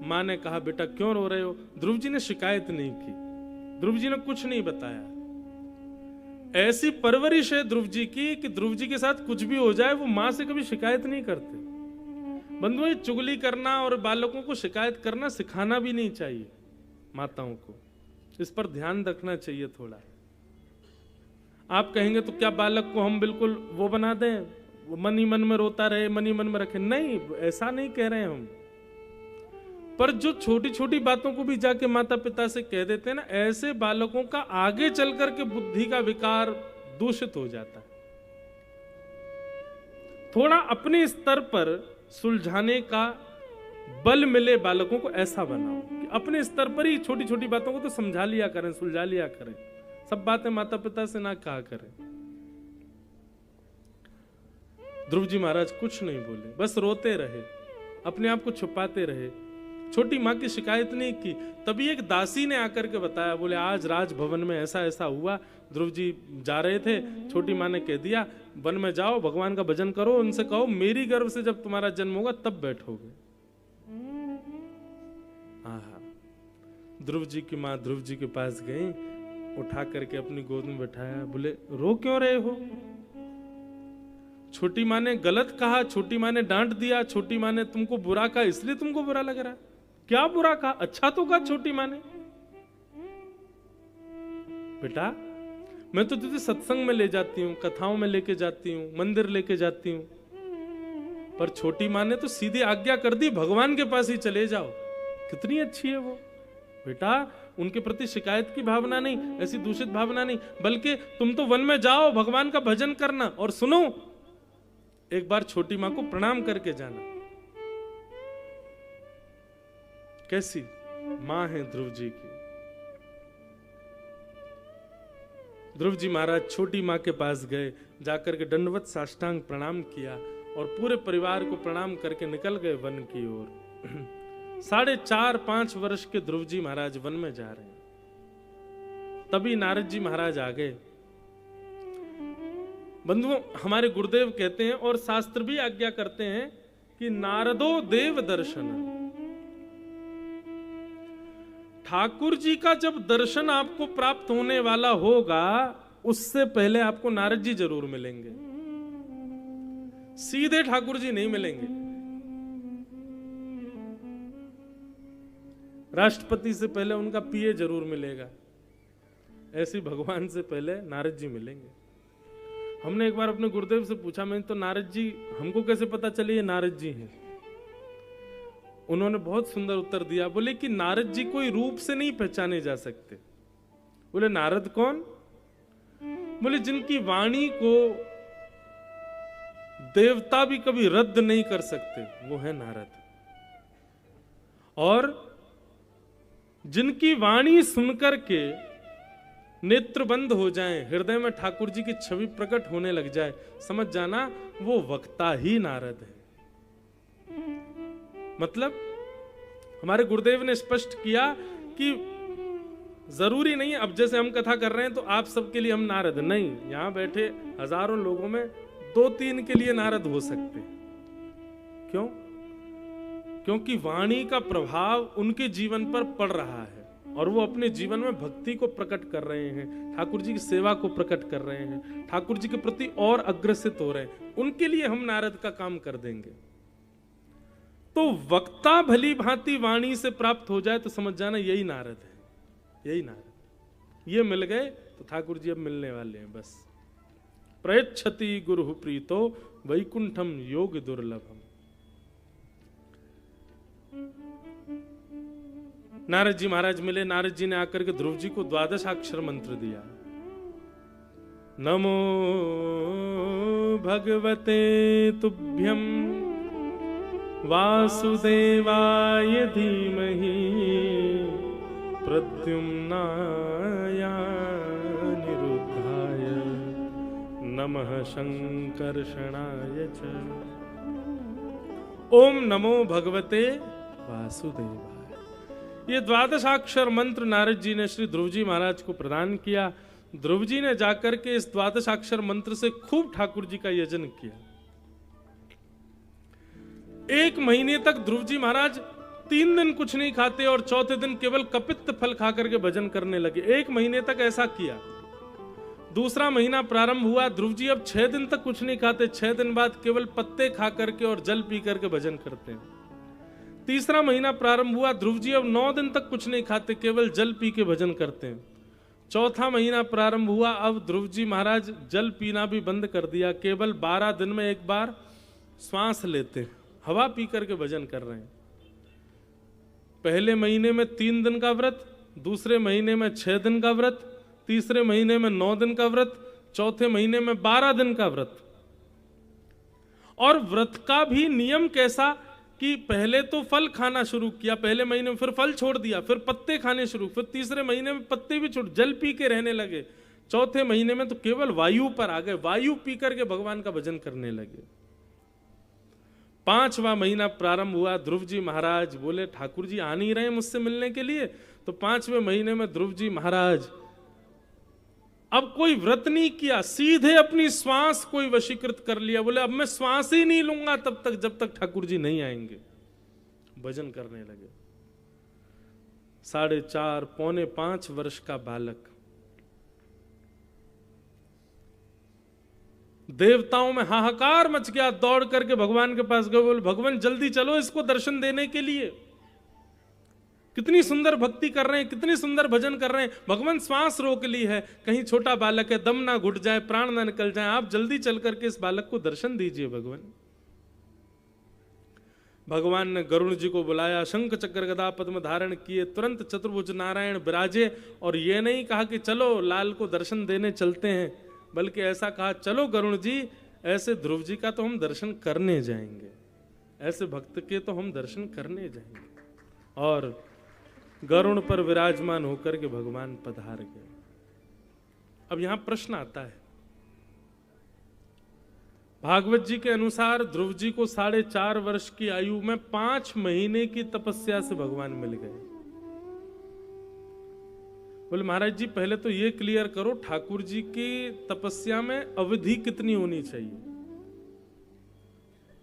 Speaker 1: मां ने कहा बेटा क्यों रो रहे हो? ध्रुव जी ने शिकायत नहीं की, ध्रुव जी ने कुछ नहीं बताया। ऐसी परवरिश है ध्रुव जी की कि ध्रुव जी के साथ कुछ भी हो जाए वो मां से कभी शिकायत नहीं करते। बंधुओं, चुगली करना और बालकों को शिकायत करना सिखाना भी नहीं चाहिए माताओं को, इस पर ध्यान रखना चाहिए थोड़ा। आप कहेंगे तो क्या बालक को हम बिल्कुल वो बना दें, वो मन ही मन में रोता रहे, मन ही मन में रखे? नहीं, ऐसा नहीं कह रहे हैं हम। पर जो छोटी छोटी बातों को भी जाके माता पिता से कह देते हैं ना, ऐसे बालकों का आगे चल करके बुद्धि का विकार दूषित हो जाता है। थोड़ा अपने स्तर पर सुलझाने का बल मिले बालकों को, ऐसा बनाओ कि अपने स्तर पर ही छोटी छोटी बातों को तो समझा लिया करें, सुलझा लिया करें। सब बातें माता पिता से ना कहा करें। ध्रुव जी महाराज कुछ नहीं बोले, बस रोते रहे, अपने आप को छुपाते रहे। छोटी माँ की शिकायत नहीं की। तभी एक दासी ने आकर के बताया, बोले आज राजभवन में ऐसा ऐसा हुआ, ध्रुव जी जा रहे थे, छोटी माँ ने कह दिया वन में जाओ, भगवान का भजन करो, उनसे कहो मेरी गर्भ से जब तुम्हारा जन्म होगा तब बैठोगे। आहा, ध्रुव जी की माँ ध्रुव जी के पास गई, उठा करके अपनी गोद में बैठाया, बोले रो क्यों रहे हो? छोटी माँ ने गलत कहा, छोटी माँ ने डांट दिया, छोटी माँ ने तुमको बुरा कहा, इसलिए तुमको बुरा लग रहा है? क्या बुरा कहा? अच्छा तो कहा छोटी माँ ने। बेटा मैं तो तुझे सत्संग में ले जाती हूँ, कथाओं में लेके जाती हूँ, मंदिर लेके जाती हूँ, पर छोटी माँ ने तो सीधी आज्ञा कर दी भगवान के पास ही चले जाओ। कितनी अच्छी है वो। बेटा उनके प्रति शिकायत की भावना नहीं, ऐसी दूषित भावना नहीं, बल्कि तुम तो वन में जाओ, भगवान का भजन करना, और सुनो एक बार छोटी माँ को प्रणाम करके जाना। कैसी माँ है ध्रुव जी की। ध्रुव जी महाराज छोटी माँ के पास गए, जाकर के दंडवत साष्टांग प्रणाम किया और पूरे परिवार को प्रणाम करके निकल गए वन की ओर। 4.5 वर्ष के ध्रुव जी महाराज वन में जा रहे हैं। तभी नारद जी महाराज आ गए। बंधुओं, हमारे गुरुदेव कहते हैं और शास्त्र भी आज्ञा करते हैं कि नारदो देव दर्शन। ठाकुर जी का जब दर्शन आपको प्राप्त होने वाला होगा, उससे पहले आपको नारद जी जरूर मिलेंगे, सीधे ठाकुर जी नहीं मिलेंगे। राष्ट्रपति से पहले उनका पीए जरूर मिलेगा, ऐसे भगवान से पहले नारद जी मिलेंगे। हमने एक बार अपने गुरुदेव से पूछा, मैं तो नारद जी, हमको कैसे पता चले ये नारद जी हैं? उन्होंने बहुत सुंदर उत्तर दिया, बोले कि नारद जी कोई रूप से नहीं पहचाने जा सकते। बोले नारद कौन? बोले जिनकी वाणी को देवता भी कभी रद्द नहीं कर सकते, वो है नारद। और जिनकी वाणी सुनकर के नेत्र बंद हो जाएं, हृदय में ठाकुर जी की छवि प्रकट होने लग जाए, समझ जाना वो वक्ता ही नारद है। मतलब हमारे गुरुदेव ने स्पष्ट किया कि जरूरी नहीं अब जैसे हम कथा कर रहे हैं तो आप सबके लिए हम नारद नहीं, यहां बैठे हजारों लोगों में 2-3 के लिए नारद हो सकते। क्यों? क्योंकि वाणी का प्रभाव उनके जीवन पर पड़ रहा है और वो अपने जीवन में भक्ति को प्रकट कर रहे हैं, ठाकुर जी की सेवा को प्रकट कर रहे हैं, ठाकुर जी के प्रति और अग्रसित हो रहे हैं। उनके लिए हम नारद का काम कर देंगे। तो वक्ता भली भांति वाणी से प्राप्त हो जाए तो समझ जाना यही नारद है, यही नारद। ये मिल गए तो ठाकुर जी अब मिलने वाले हैं। बस प्रयच्छति गुरु प्रीतो वैकुंठम योग दुर्लभम। नारद जी महाराज मिले। नारद जी ने आकर के ध्रुव जी को 12 अक्षर मंत्र दिया। नमो भगवते तुभ्यं वासुदेवाय धीमहि प्रद्युम्नाय निरुद्धाय नमः संकर्षणाय च। ओम नमो भगवते वासुदेवाय। ये 12 अक्षर मंत्र नारद जी ने श्री ध्रुव जी महाराज को प्रदान किया। ध्रुव जी ने जाकर के इस 12 अक्षर मंत्र से खूब ठाकुर जी का यजन किया। 1 महीने तक ध्रुव जी महाराज 3 दिन कुछ नहीं खाते और चौथे दिन केवल कपित्त फल खा करके भजन करने लगे। 1 महीने तक ऐसा किया। दूसरा महीना प्रारंभ हुआ, ध्रुव जी अब 6 दिन तक कुछ नहीं खाते, 6 दिन बाद केवल पत्ते खा करके और जल पी करके भजन करते हैं। तीसरा महीना प्रारंभ हुआ, ध्रुव जी अब 9 दिन तक कुछ नहीं खाते, केवल जल पी के भजन करते हैं। चौथा महीना प्रारंभ हुआ। अब ध्रुव जी महाराज जल पीना भी बंद कर दिया, केवल 12 दिन में एक बार श्वास लेते हैं, हवा पी करके भजन कर रहे हैं। पहले महीने में 3 दिन का व्रत, दूसरे महीने में 6 दिन का व्रत, तीसरे महीने में 9 दिन का व्रत, चौथे महीने में 12 दिन का व्रत। और व्रत का भी नियम कैसा कि पहले तो फल खाना शुरू किया, पहले महीने में फिर फल छोड़ दिया, फिर पत्ते खाने शुरू, फिर तीसरे महीने में पत्ते भी छोड़, जल पी के रहने लगे। चौथे महीने में तो केवल वायु पर आ गए, वायु पी करके भगवान का भजन करने लगे। 5वां महीना प्रारंभ हुआ। ध्रुव जी महाराज बोले ठाकुर जी आ नहीं रहे मुझसे मिलने के लिए। तो 5वें महीने में ध्रुव जी महाराज अब कोई व्रत नहीं किया, सीधे अपनी श्वास कोई वशीकृत कर लिया। बोले अब मैं श्वास ही नहीं लूंगा तब तक जब तक ठाकुर जी नहीं आएंगे। भजन करने लगे। 4.5 पौने 5 वर्ष का बालक, देवताओं में हाहाकार मच गया, दौड़ करके भगवान के पास गए। बोले भगवान जल्दी चलो इसको दर्शन देने के लिए, कितनी सुंदर भक्ति कर रहे हैं, कितनी सुंदर भजन कर रहे हैं। भगवान श्वास रोक ली है, कहीं छोटा बालक है, दम ना घुट जाए, प्राण ना निकल जाए, आप जल्दी चल करके इस बालक को दर्शन दीजिए भगवान। भगवान ने गरुड़ जी को बुलाया, शंख चक्र गदा पद्म धारण किए, तुरंत चतुर्भुज नारायण विराजे। और ये नहीं कहा कि चलो लाल को दर्शन देने चलते हैं, बल्कि ऐसा कहा चलो गरुड़ जी, ऐसे ध्रुव जी का तो हम दर्शन करने जाएंगे, ऐसे भक्त के तो हम दर्शन करने जाएंगे। और गरुड़ पर विराजमान होकर के भगवान पधार गए। अब यहां प्रश्न आता है, भागवत जी के अनुसार ध्रुव जी को 4.5 वर्ष की आयु में 5 महीने की तपस्या से भगवान मिल गए। बोले महाराज जी पहले तो ये क्लियर करो, ठाकुर जी की तपस्या में अवधि कितनी होनी चाहिए?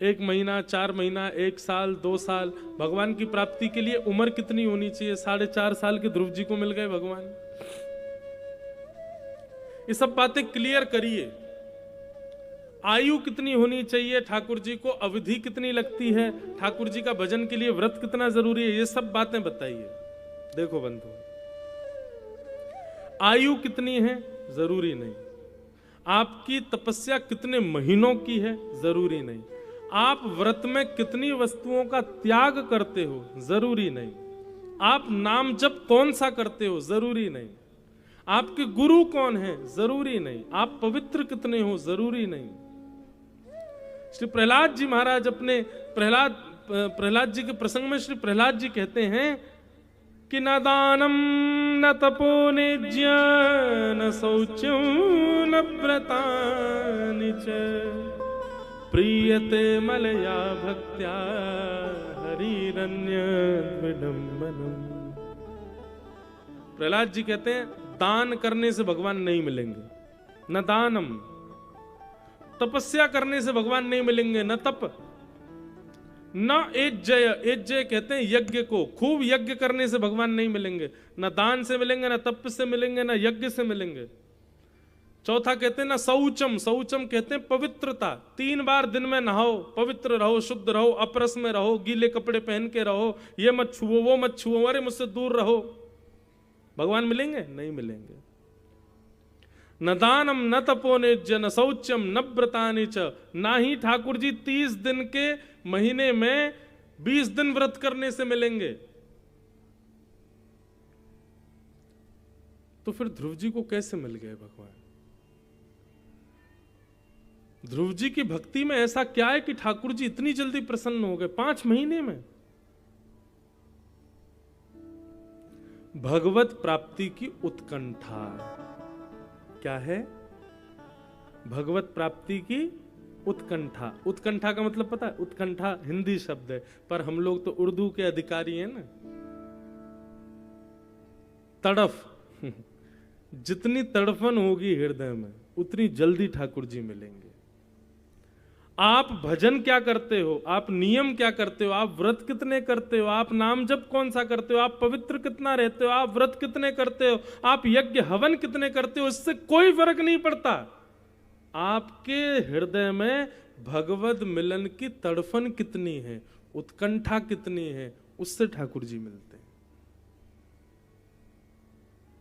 Speaker 1: 1 महीना, 4 महीना, 1 साल, 2 साल? भगवान की प्राप्ति के लिए उम्र कितनी होनी चाहिए? 4.5 साल के ध्रुव जी को मिल गए भगवान। ये सब बातें क्लियर करिए। आयु कितनी होनी चाहिए ठाकुर जी को, अवधि कितनी लगती है, ठाकुर जी का भजन के लिए व्रत कितना जरूरी है, ये सब बातें बताइए। देखो बंधु, आयु कितनी है जरूरी नहीं, आपकी तपस्या कितने महीनों की है जरूरी नहीं, आप व्रत में कितनी वस्तुओं का त्याग करते हो जरूरी नहीं, आप नाम जप कौन सा करते हो जरूरी नहीं, आपके गुरु कौन है जरूरी नहीं, आप पवित्र कितने हो जरूरी नहीं। श्री प्रहलाद जी महाराज अपने प्रहलाद जी के प्रसंग में श्री प्रहलाद जी कहते हैं कि न दानम न तपो निज्य न शौचम न व्रतानि च प्रीयते मलया भक्त्या हरिरन्य विडम्बनम। प्रहलाद जी कहते हैं दान करने से भगवान नहीं मिलेंगे, न दानम, तपस्या करने से भगवान नहीं मिलेंगे, न तप, न एज्जय, एज्जय कहते हैं यज्ञ को, खूब यज्ञ करने से भगवान नहीं मिलेंगे, न दान से मिलेंगे, न तप से मिलेंगे, न यज्ञ से मिलेंगे। चौथा कहते हैं ना शौचम, शौचम कहते हैं पवित्रता, 3 बार दिन में नहाओ, पवित्र रहो, शुद्ध रहो, अपरस में रहो, गीले कपड़े पहन के रहो, ये मत छुओ वो मत छुओ, अरे मुझसे दूर रहो। भगवान मिलेंगे? नहीं मिलेंगे। न दानम न तपोनिज्य न शौचम न व्रतानि च, ना ही ठाकुर जी 30 दिन के महीने में 20 दिन व्रत करने से मिलेंगे। तो फिर ध्रुव जी को कैसे मिल गए भगवान? ध्रुव जी की भक्ति में ऐसा क्या है कि ठाकुर जी इतनी जल्दी प्रसन्न हो गए 5 महीने में? भगवत प्राप्ति की उत्कंठा। क्या है? भगवत प्राप्ति की उत्कंठा। उत्कंठा का मतलब पता है? उत्कंठा हिंदी शब्द है, पर हम लोग तो उर्दू के अधिकारी हैं ना। तड़फ जितनी तड़फन होगी हृदय में उतनी जल्दी ठाकुर जी मिलेंगे। आप भजन क्या करते हो, आप नियम क्या करते हो, आप व्रत कितने करते हो, आप नाम जप कौन सा करते हो, आप पवित्र कितना रहते हो, आप व्रत कितने करते हो, आप यज्ञ हवन कितने करते हो, इससे कोई फर्क नहीं पड़ता। आपके हृदय में भगवत मिलन की तड़फन कितनी है, उत्कंठा कितनी है, उससे ठाकुर जी मिलते हैं।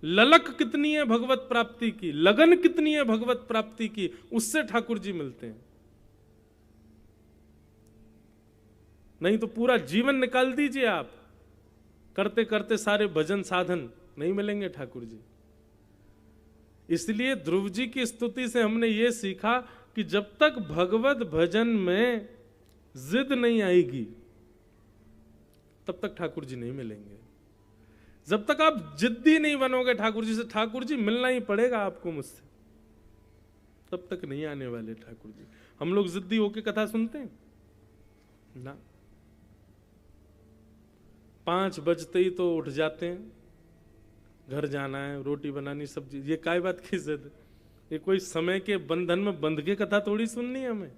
Speaker 1: ललक कितनी है भगवत प्राप्ति की, लगन कितनी है भगवत प्राप्ति की, उससे ठाकुर जी मिलते हैं। नहीं तो पूरा जीवन निकाल दीजिए आप, करते करते सारे भजन साधन, नहीं मिलेंगे ठाकुर जी। इसलिए ध्रुव जी की स्तुति से हमने ये सीखा कि जब तक भगवत भजन में जिद नहीं आएगी तब तक ठाकुर जी नहीं मिलेंगे। जब तक आप जिद्दी नहीं बनोगे ठाकुर जी से, ठाकुर जी मिलना ही पड़ेगा आपको मुझसे, तब तक नहीं आने वाले ठाकुर जी। हम लोग जिद्दी होके कथा सुनते हैं ना, 5 बजते ही तो उठ जाते हैं, घर जाना है, रोटी बनानी, सब्जी, ये काय बात की जिद है? ये कोई समय के बंधन में बंध के कथा थोड़ी सुननी है हमें।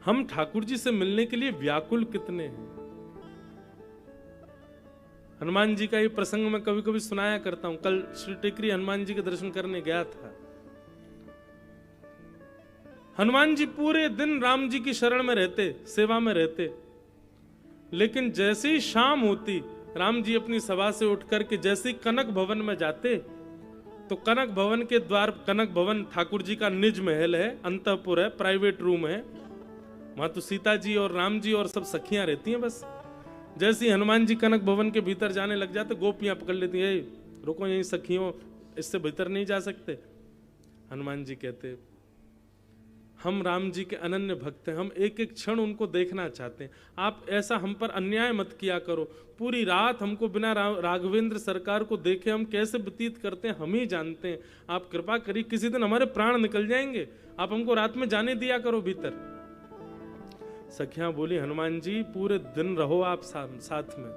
Speaker 1: हम ठाकुर जी से मिलने के लिए व्याकुल कितने हैं। हनुमान जी का ये प्रसंग मैं कभी कभी सुनाया करता हूं। कल श्री टेकरी हनुमान जी के दर्शन करने गया था। हनुमान जी पूरे दिन राम जी की शरण में रहते, सेवा में रहते, लेकिन जैसे ही शाम होती, राम जी अपनी सभा से उठ करके जैसे ही कनक भवन में जाते, तो कनक भवन के द्वार, कनक भवन ठाकुर जी का निज महल है, अंतःपुर है, प्राइवेट रूम है, वहां तो सीता जी और राम जी और सब सखियां रहती हैं। बस जैसे ही हनुमान जी कनक भवन के भीतर जाने लग जाते, गोपियां पकड़ लेती हैं, रुको यहीं सखियों, इससे भीतर नहीं जा सकते। हनुमान जी कहते, हम राम जी के अनन्य भक्त हैं, हम एक एक क्षण उनको देखना चाहते हैं, आप ऐसा हम पर अन्याय मत किया करो। पूरी रात हमको बिना राघवेंद्र सरकार को देखे हम कैसे व्यतीत करते हैं हम ही जानते हैं, आप कृपा करिए, किसी दिन हमारे प्राण निकल जाएंगे, आप हमको रात में जाने दिया करो भीतर। सखियां बोली, हनुमान जी पूरे दिन रहो आप साथ में,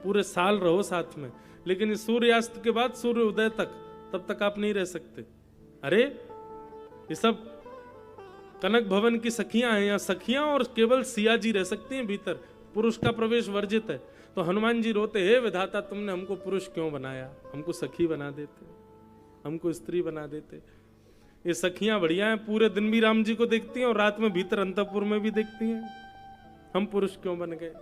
Speaker 1: पूरे साल रहो साथ में, लेकिन सूर्यास्त के बाद सूर्य उदय तक, तब तक आप नहीं रह सकते। अरे ये सब कनक भवन की सखियां हैं, या सखियां और केवल सिया जी रह सकती हैं भीतर, पुरुष का प्रवेश वर्जित है। तो हनुमान जी रोते, हे विधाता तुमने हमको पुरुष क्यों बनाया, हमको सखी बना देते, हमको स्त्री बना देते। ये सखियां बढ़िया हैं, पूरे दिन भी राम जी को देखती हैं और रात में भीतर अंतःपुर में भी देखती हैं, हम पुरुष क्यों बन गए।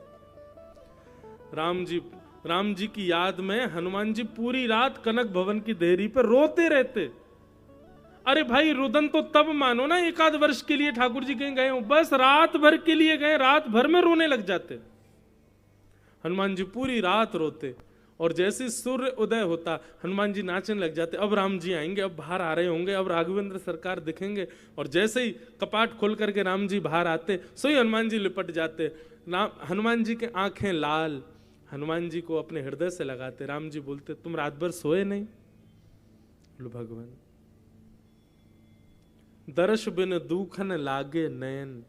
Speaker 1: राम जी की याद में हनुमान जी पूरी रात कनक भवन की देहरी पर रोते रहते। अरे भाई रुदन तो तब मानो ना, 1 आध वर्ष के लिए ठाकुर जी कहीं गए हो, बस रात भर के लिए गए, रात भर में रोने लग जाते। हनुमान जी पूरी रात रोते, और जैसे सूर्य उदय होता हनुमान जी नाचने लग जाते, अब राम जी आएंगे, अब बाहर आ रहे होंगे, अब राघवेंद्र सरकार दिखेंगे। और जैसे ही कपाट खोल करके राम जी बाहर आते, सो ही हनुमान जी लिपट जाते। हनुमान जी के आंखें लाल, हनुमान जी को अपने हृदय से लगाते। राम जी बोलते, तुम रात भर सोए नहीं? बोलो भगवान, दर्श बिन दुखन लागे नयन,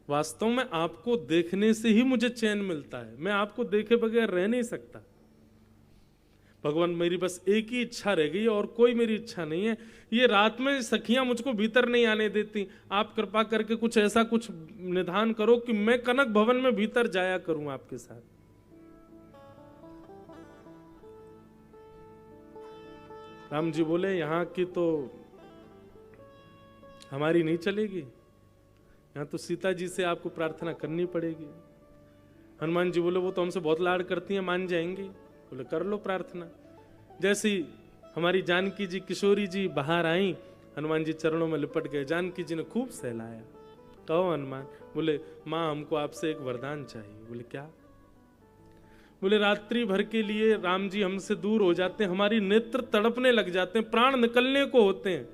Speaker 1: वास्तव में आपको देखने से ही मुझे चैन मिलता है, मैं आपको देखे बगैर रह नहीं सकता। भगवान मेरी बस एक ही इच्छा रह गई और कोई मेरी इच्छा नहीं है, ये रात में सखियां मुझको भीतर नहीं आने देती, आप कृपा करके कुछ ऐसा कुछ निधान करो कि मैं कनक भवन में भीतर जाया करूं आपके साथ। राम जी बोले, यहां की तो हमारी नहीं चलेगी, यहां तो सीता जी से आपको प्रार्थना करनी पड़ेगी। हनुमान जी बोले, वो तो हमसे बहुत लाड करती हैं, मान जाएंगी। बोले, कर लो प्रार्थना। जैसे ही हमारी जानकी जी, किशोरी जी बाहर आई, हनुमान जी चरणों में लिपट गए। जानकी जी ने खूब सहलाया। कहो हनुमान। बोले, माँ हमको आपसे एक वरदान चाहिए। बोले, क्या? बोले, रात्रि भर के लिए राम जी हमसे दूर हो जाते हैं, हमारी नेत्र तड़पने लग जाते हैं, प्राण निकलने को होते हैं,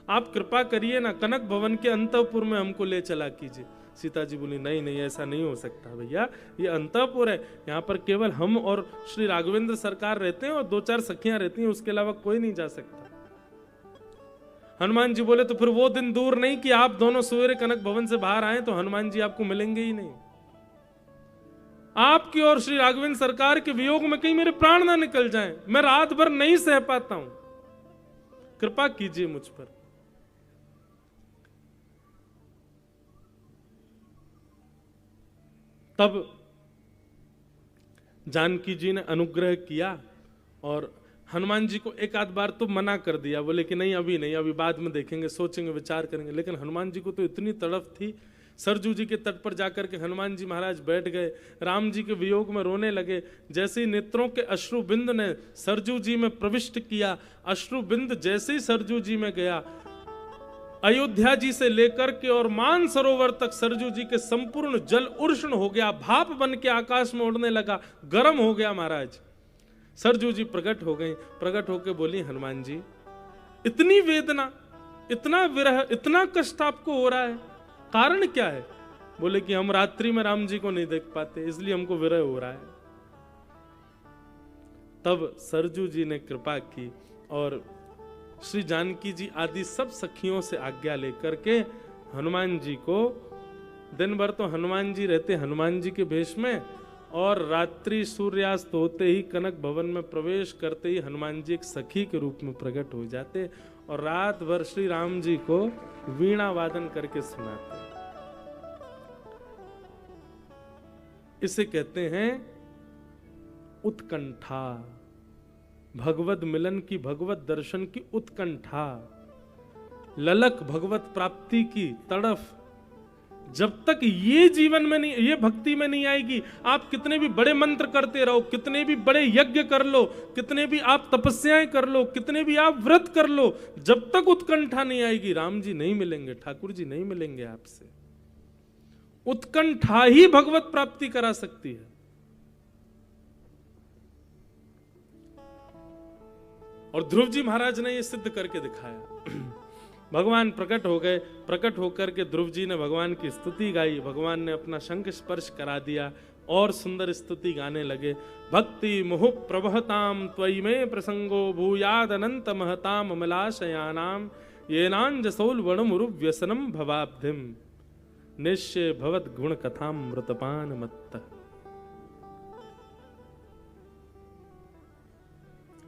Speaker 1: आप कृपा करिए ना, कनक भवन के अंतःपुर में हमको ले चला कीजिए। सीता जी बोली, नहीं नहीं ऐसा नहीं हो सकता भैया, ये अंतःपुर है, यहाँ पर केवल हम और श्री राघवेंद्र सरकार रहते हैं और 2-4 सखियां रहती हैं, उसके अलावा कोई नहीं जा सकता। हनुमान जी बोले, तो फिर वो दिन दूर नहीं कि आप दोनों सवेरे कनक भवन से बाहर आए तो हनुमान जी आपको मिलेंगे ही नहीं। आपकी और श्री राघवेंद्र सरकार के वियोग में कहीं मेरे प्राण ना निकल जाएं, मैं रात भर नहीं सह पाता हूं, कृपा कीजिए मुझ पर। तब जानकी जी ने अनुग्रह किया और हनुमान जी को एक आध बार तो मना कर दिया, बोले कि नहीं अभी नहीं, अभी बाद में देखेंगे, सोचेंगे, विचार करेंगे। लेकिन हनुमान जी को तो इतनी तड़फ थी, सरजू जी के तट पर जाकर के हनुमान जी महाराज बैठ गए, राम जी के वियोग में रोने लगे। जैसे ही नेत्रों के अश्रु बिंद ने सरजू जी में प्रविष्ट किया, अश्रु बिंद जैसे ही सरजू जी में गया, अयोध्या जी से लेकर के और मान सरोवर तक सरजू जी के संपूर्ण जल उष्ण हो गया, भाप बन के आकाश में उड़ने लगा, गर्म हो गया महाराज। सरजू जी प्रकट हो गई, प्रकट होकर बोली, हनुमान जी इतनी वेदना, इतना विरह, इतना कष्ट आपको हो रहा है, कारण क्या है? बोले कि हम रात्रि में राम जी को नहीं देख पाते, इसलिए हमको विरह हो रहा है। तब सरजू जी ने कृपा की और श्री जानकी जी आदि सब सखियों से आज्ञा लेकर के हनुमान जी को, दिन भर तो हनुमान जी रहते हनुमान जी के भेष में, और रात्रि सूर्यास्त होते ही कनक भवन में प्रवेश करते ही हनुमान जी एक सखी के रूप में प्रकट हो जाते और रात भर श्री राम जी को वीणा वादन करके सुनाते। इसे कहते हैं उत्कंठा, भगवत मिलन की, भगवत दर्शन की उत्कंठा, ललक भगवत प्राप्ति की तड़फ। जब तक ये जीवन में नहीं, ये भक्ति में नहीं आएगी, आप कितने भी बड़े मंत्र करते रहो, कितने भी बड़े यज्ञ कर लो, कितने भी आप तपस्याएं कर लो, कितने भी आप व्रत कर लो, जब तक उत्कंठा नहीं आएगी, राम जी नहीं मिलेंगे, ठाकुर जी नहीं मिलेंगे आपसे। उत्कंठा ही भगवत प्राप्ति करा सकती है। और ध्रुव जी महाराज ने यह सिद्ध करके दिखाया। भगवान प्रकट हो गए, प्रकट होकर के ध्रुव जी ने भगवान की स्तुति गाई, भगवान ने अपना शंख स्पर्श करा दिया और सुंदर स्तुति गाने लगे। भक्ति मुहु प्रवहताम त्वयि में प्रसंगो भूयाद अनंत महताम अमलाशयानाम येनांजसौल वणमुरु व्यसनम भवाब्धिम निश्चय भवत गुण कथाम मृतपान मत्त।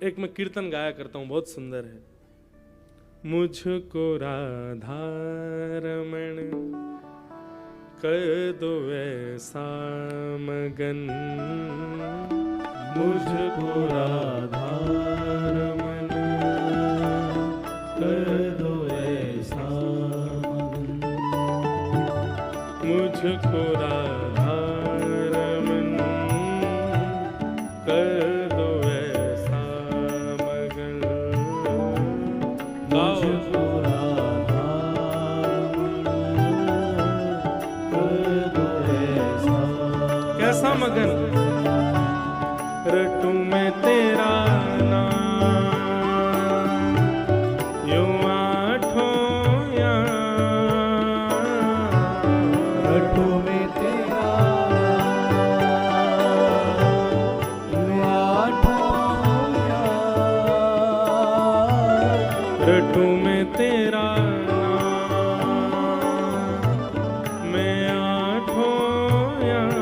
Speaker 1: एक मैं कीर्तन गाया करता हूं, बहुत सुंदर है। मुझको राधा रमण कर दो ऐसा मगन,
Speaker 2: मुझको राधा रमण कर दो ऐसा मगन,
Speaker 1: मुझको राधा रमन कर दो ऐसा मगन।
Speaker 2: मुझको राधा रमण कर दो ऐसा।
Speaker 1: कैसा मगन? रटू मैं तेरा नाम यूं आठों याम,
Speaker 2: रटू मैं तेरा यूं आठों याम,
Speaker 1: रटू मैं तेरा नाम मैं आठों याम,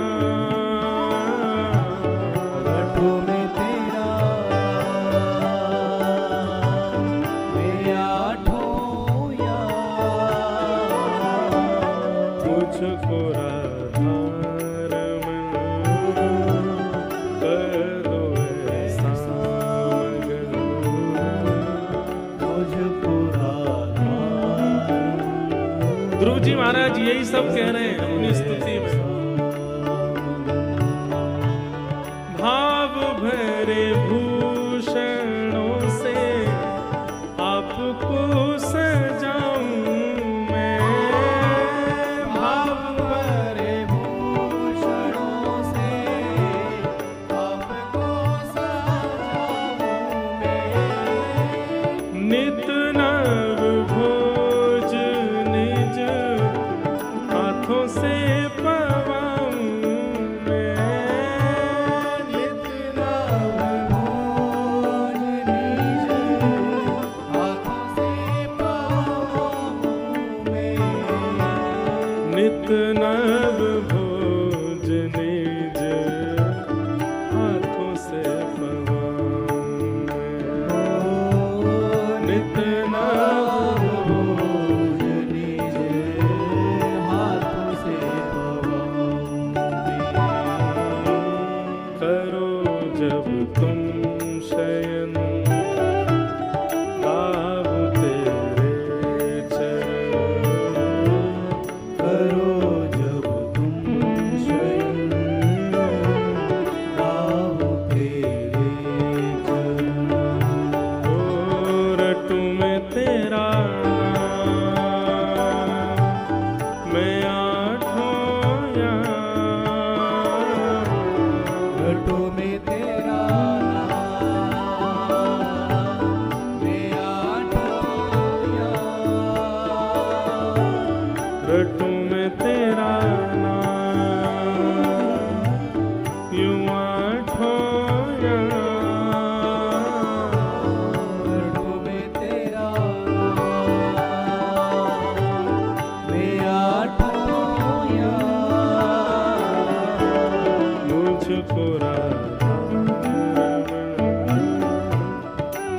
Speaker 2: रटू मैं तेरा मैं आठों याम,
Speaker 1: मुझको राधा रमन कर दो ऐसा मगन।
Speaker 2: मुझको राधा
Speaker 1: ध्रुव जी महाराज यही सब कह रहे हैं अपनी स्तुति में। भाव भरे भूषणों से आपको सजाऊं मैं,
Speaker 2: भाव भरे भूषणों से आपको सजाऊं मैं,
Speaker 1: नित नव भोज निज हाथों से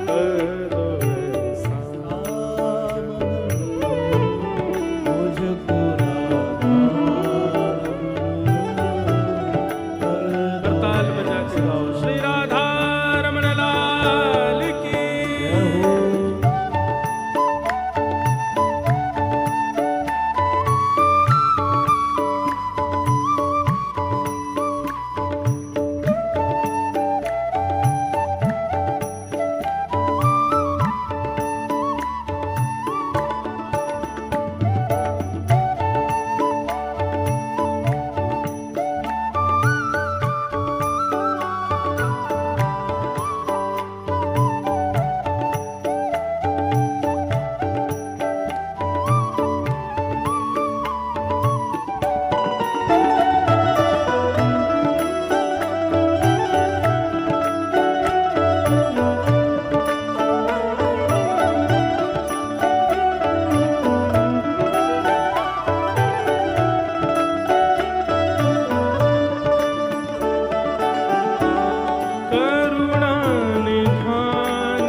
Speaker 1: कर दो ऐसा।
Speaker 2: मुझको राधा
Speaker 1: ताल बजा के गाओ श्री राधा रमण लाल की। करुणा निधान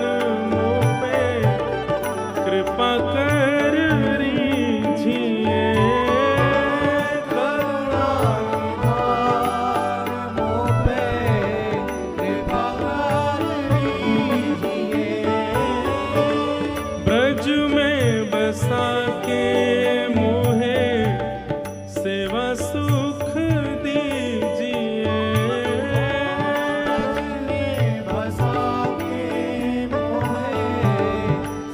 Speaker 1: मुँह पे कृपा कर रीझिए।
Speaker 2: करुणा निधान मुँह पे कृपा कर लीजिए।
Speaker 1: ब्रज में बसा के मोहे सेवा सुख दीजिए।
Speaker 2: बसा के मोहे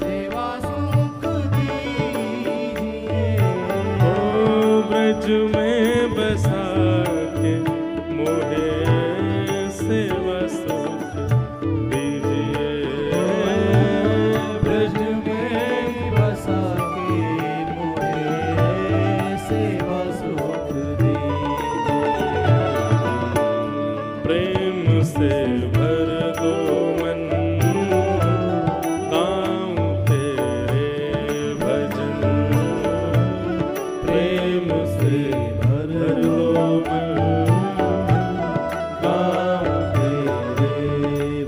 Speaker 2: सेवा सुख दीजिए।
Speaker 1: ओ ब्रज में बसा के मोहे सेवा सुख दीजिए।
Speaker 2: ब्रज में बसा के मोहे सेवा सुख दीजिए।
Speaker 1: प्रेम से भर दो मन गाऊं तेरे भजन। प्रेम से भर दो मन गाऊं तेरे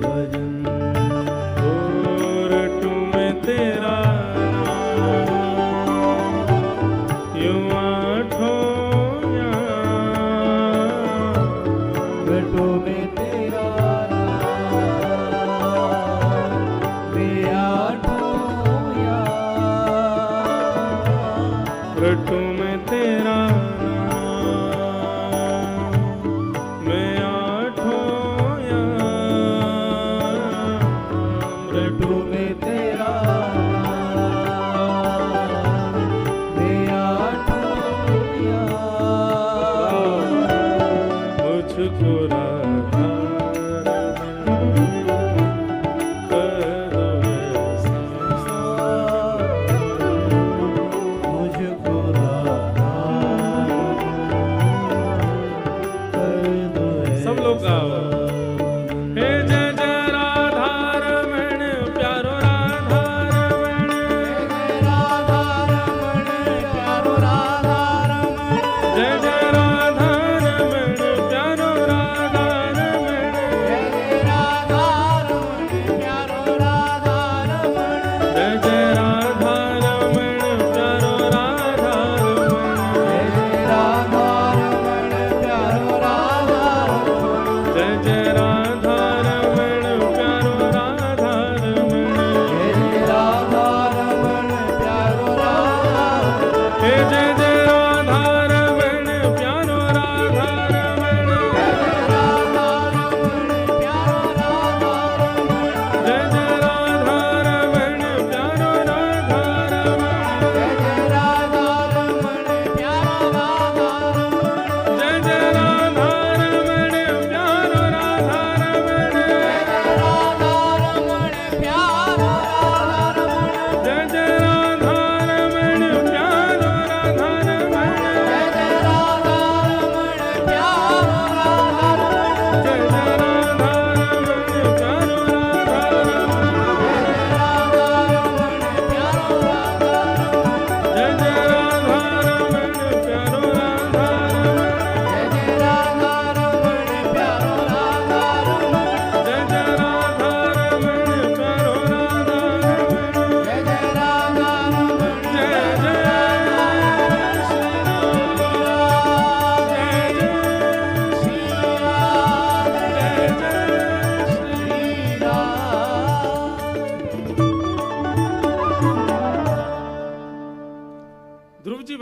Speaker 1: भजन। ओ रटूं मैं तेरा नाम यूं आठों याम।
Speaker 2: घटो में तेरा नाम वे आठों याम।
Speaker 1: रटूं मैं तेरा नाम मैं आठों याम।
Speaker 2: घटो में तेरा नाम वे आठों याम।
Speaker 1: मुझको राधा कर दो ऐसा।
Speaker 2: मुझको राधा कर दो
Speaker 1: सब लोग गाओ। हे जय जय राधा रमण प्यारो राधा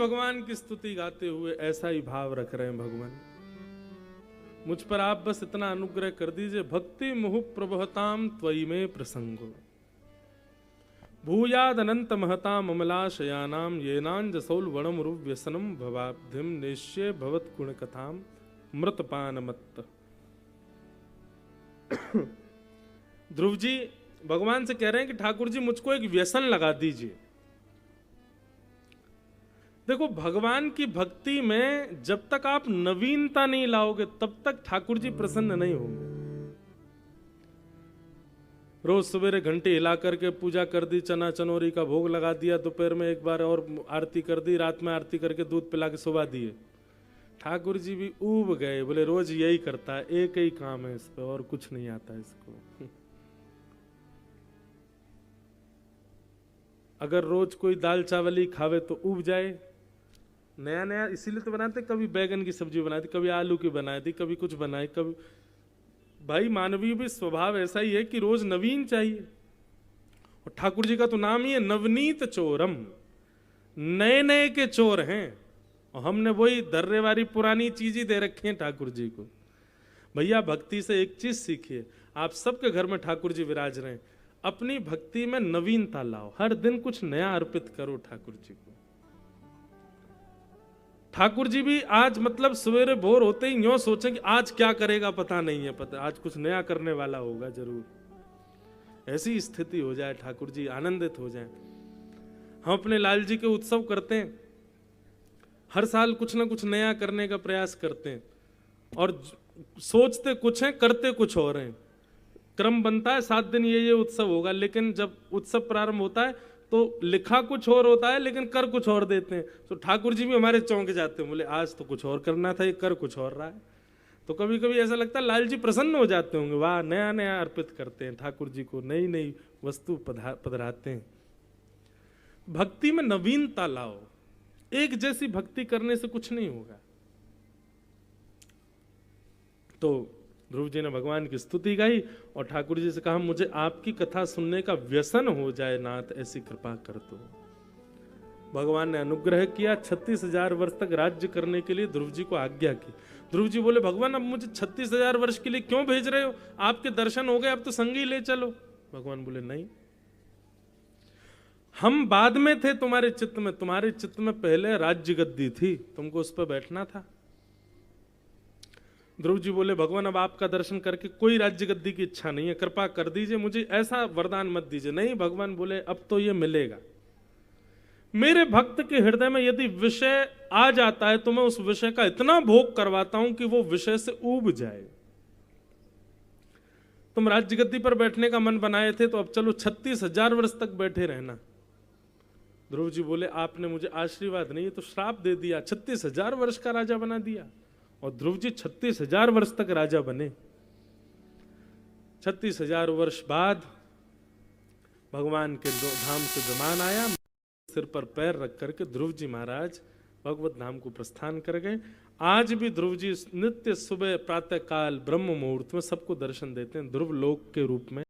Speaker 1: भगवान की स्तुति गाते हुए ऐसा ही भाव रख रहे हैं, भगवान मुझ पर आप बस इतना अनुग्रह कर दीजिए, भक्ति मुहु प्रभहताम त्वयि में प्रसंगो भूयाद अनंत महताम अमलाशयानाम येनांजसौल वणम व्यसनम भवाब्धिम निश्चय भवत गुण कथाम मृतपान मत्त। ध्रुव जी भगवान से कह रहे हैं कि ठाकुर जी मुझको एक व्यसन लगा दीजिए। देखो, भगवान की भक्ति में जब तक आप नवीनता नहीं लाओगे तब तक ठाकुर जी प्रसन्न नहीं होंगे। रोज सवेरे घंटे हिला करके पूजा कर दी, चना चनोरी का भोग लगा दिया, दोपहर में एक बार और आरती कर दी, रात में आरती करके दूध पिला के सुबह दिए। ठाकुर जी भी ऊब गए, बोले रोज यही करता है, एक ही काम है इस पे और कुछ नहीं आता इसको। अगर रोज कोई दाल चावल ही खावे तो ऊब जाए। नया नया इसीलिए तो बनाते, कभी बैगन की सब्जी बनाई थी, कभी आलू की बनाई थी, कभी कुछ बनाई, कभी भाई मानवीय भी स्वभाव ऐसा ही है कि रोज नवीन चाहिए। और ठाकुर जी का तो नाम ही है नवनीत चोरम, नए नए के चोर हैं। और हमने वही दर्रे वाली पुरानी चीज ही दे रखी है ठाकुर जी को। भैया भक्ति से एक चीज सीखिए, आप सबके घर में ठाकुर जी विराज रहे हैं, अपनी भक्ति में नवीनता लाओ, हर दिन कुछ नया अर्पित करो ठाकुर जी को। ठाकुर जी भी आज मतलब सवेरे भोर होते ही यूं सोचें कि आज क्या करेगा पता नहीं है, पता आज कुछ नया करने वाला होगा जरूर। ऐसी स्थिति हो जाए, ठाकुर जी आनंदित हो जाए। हम अपने लाल जी के उत्सव करते हैं, हर साल कुछ ना कुछ नया करने का प्रयास करते हैं और सोचते कुछ हैं करते कुछ और हैं। क्रम बनता है 7 दिन ये उत्सव होगा, लेकिन जब उत्सव प्रारंभ होता है तो लिखा कुछ और होता है लेकिन कर कुछ और देते हैं। तो ठाकुर जी भी हमारे चौंक जाते हैं, बोले आज तो कुछ और करना था, ये कर कुछ और रहा है। तो कभी कभी ऐसा लगता है लाल जी प्रसन्न हो जाते होंगे, वाह नया नया अर्पित करते हैं ठाकुर जी को, नई नई वस्तु पधराते हैं। भक्ति में नवीनता लाओ, एक जैसी भक्ति करने से कुछ नहीं होगा। तो ध्रुव जी ने भगवान की स्तुति गाई और ठाकुर जी से कहा, मुझे आपकी कथा सुनने का व्यसन हो जाए नाथ, ऐसी कृपा कर दो। भगवान ने अनुग्रह किया, 36,000 वर्ष तक राज्य करने के लिए ध्रुव जी को आज्ञा की। ध्रुव जी बोले, भगवान अब मुझे 36,000 वर्ष के लिए क्यों भेज रहे हो, आपके दर्शन हो गए, अब तो संग ही ले चलो। भगवान बोले, नहीं, हम बाद में थे तुम्हारे चित्त में, तुम्हारे चित्त में पहले राज्य गद्दी थी, तुमको उस पर बैठना था। ध्रुव जी बोले, भगवान अब आपका दर्शन करके कोई राज्य गद्दी की इच्छा नहीं है, कृपा कर दीजिए, मुझे ऐसा वरदान मत दीजिए। नहीं, भगवान बोले अब तो ये मिलेगा। मेरे भक्त के हृदय में यदि विषय आ जाता है तो मैं उस विषय का इतना भोग करवाता हूं कि वो विषय से ऊब जाए। तुम राज्य गद्दी पर बैठने का मन बनाए थे तो अब चलो 36,000 वर्ष तक बैठे रहना। ध्रुव जी बोले, आपने मुझे आशीर्वाद नहीं तो श्राप दे दिया, 36,000 वर्ष का राजा बना दिया। और ध्रुव जी 36,000 वर्ष तक राजा बने। 36,000 वर्ष बाद भगवान के धाम से विमान आया, सिर पर पैर रख करके ध्रुव जी महाराज भगवत धाम को प्रस्थान कर गए। आज भी ध्रुव जी नित्य सुबह प्रातः काल ब्रह्म मुहूर्त में सबको दर्शन देते हैं ध्रुव लोक के रूप में।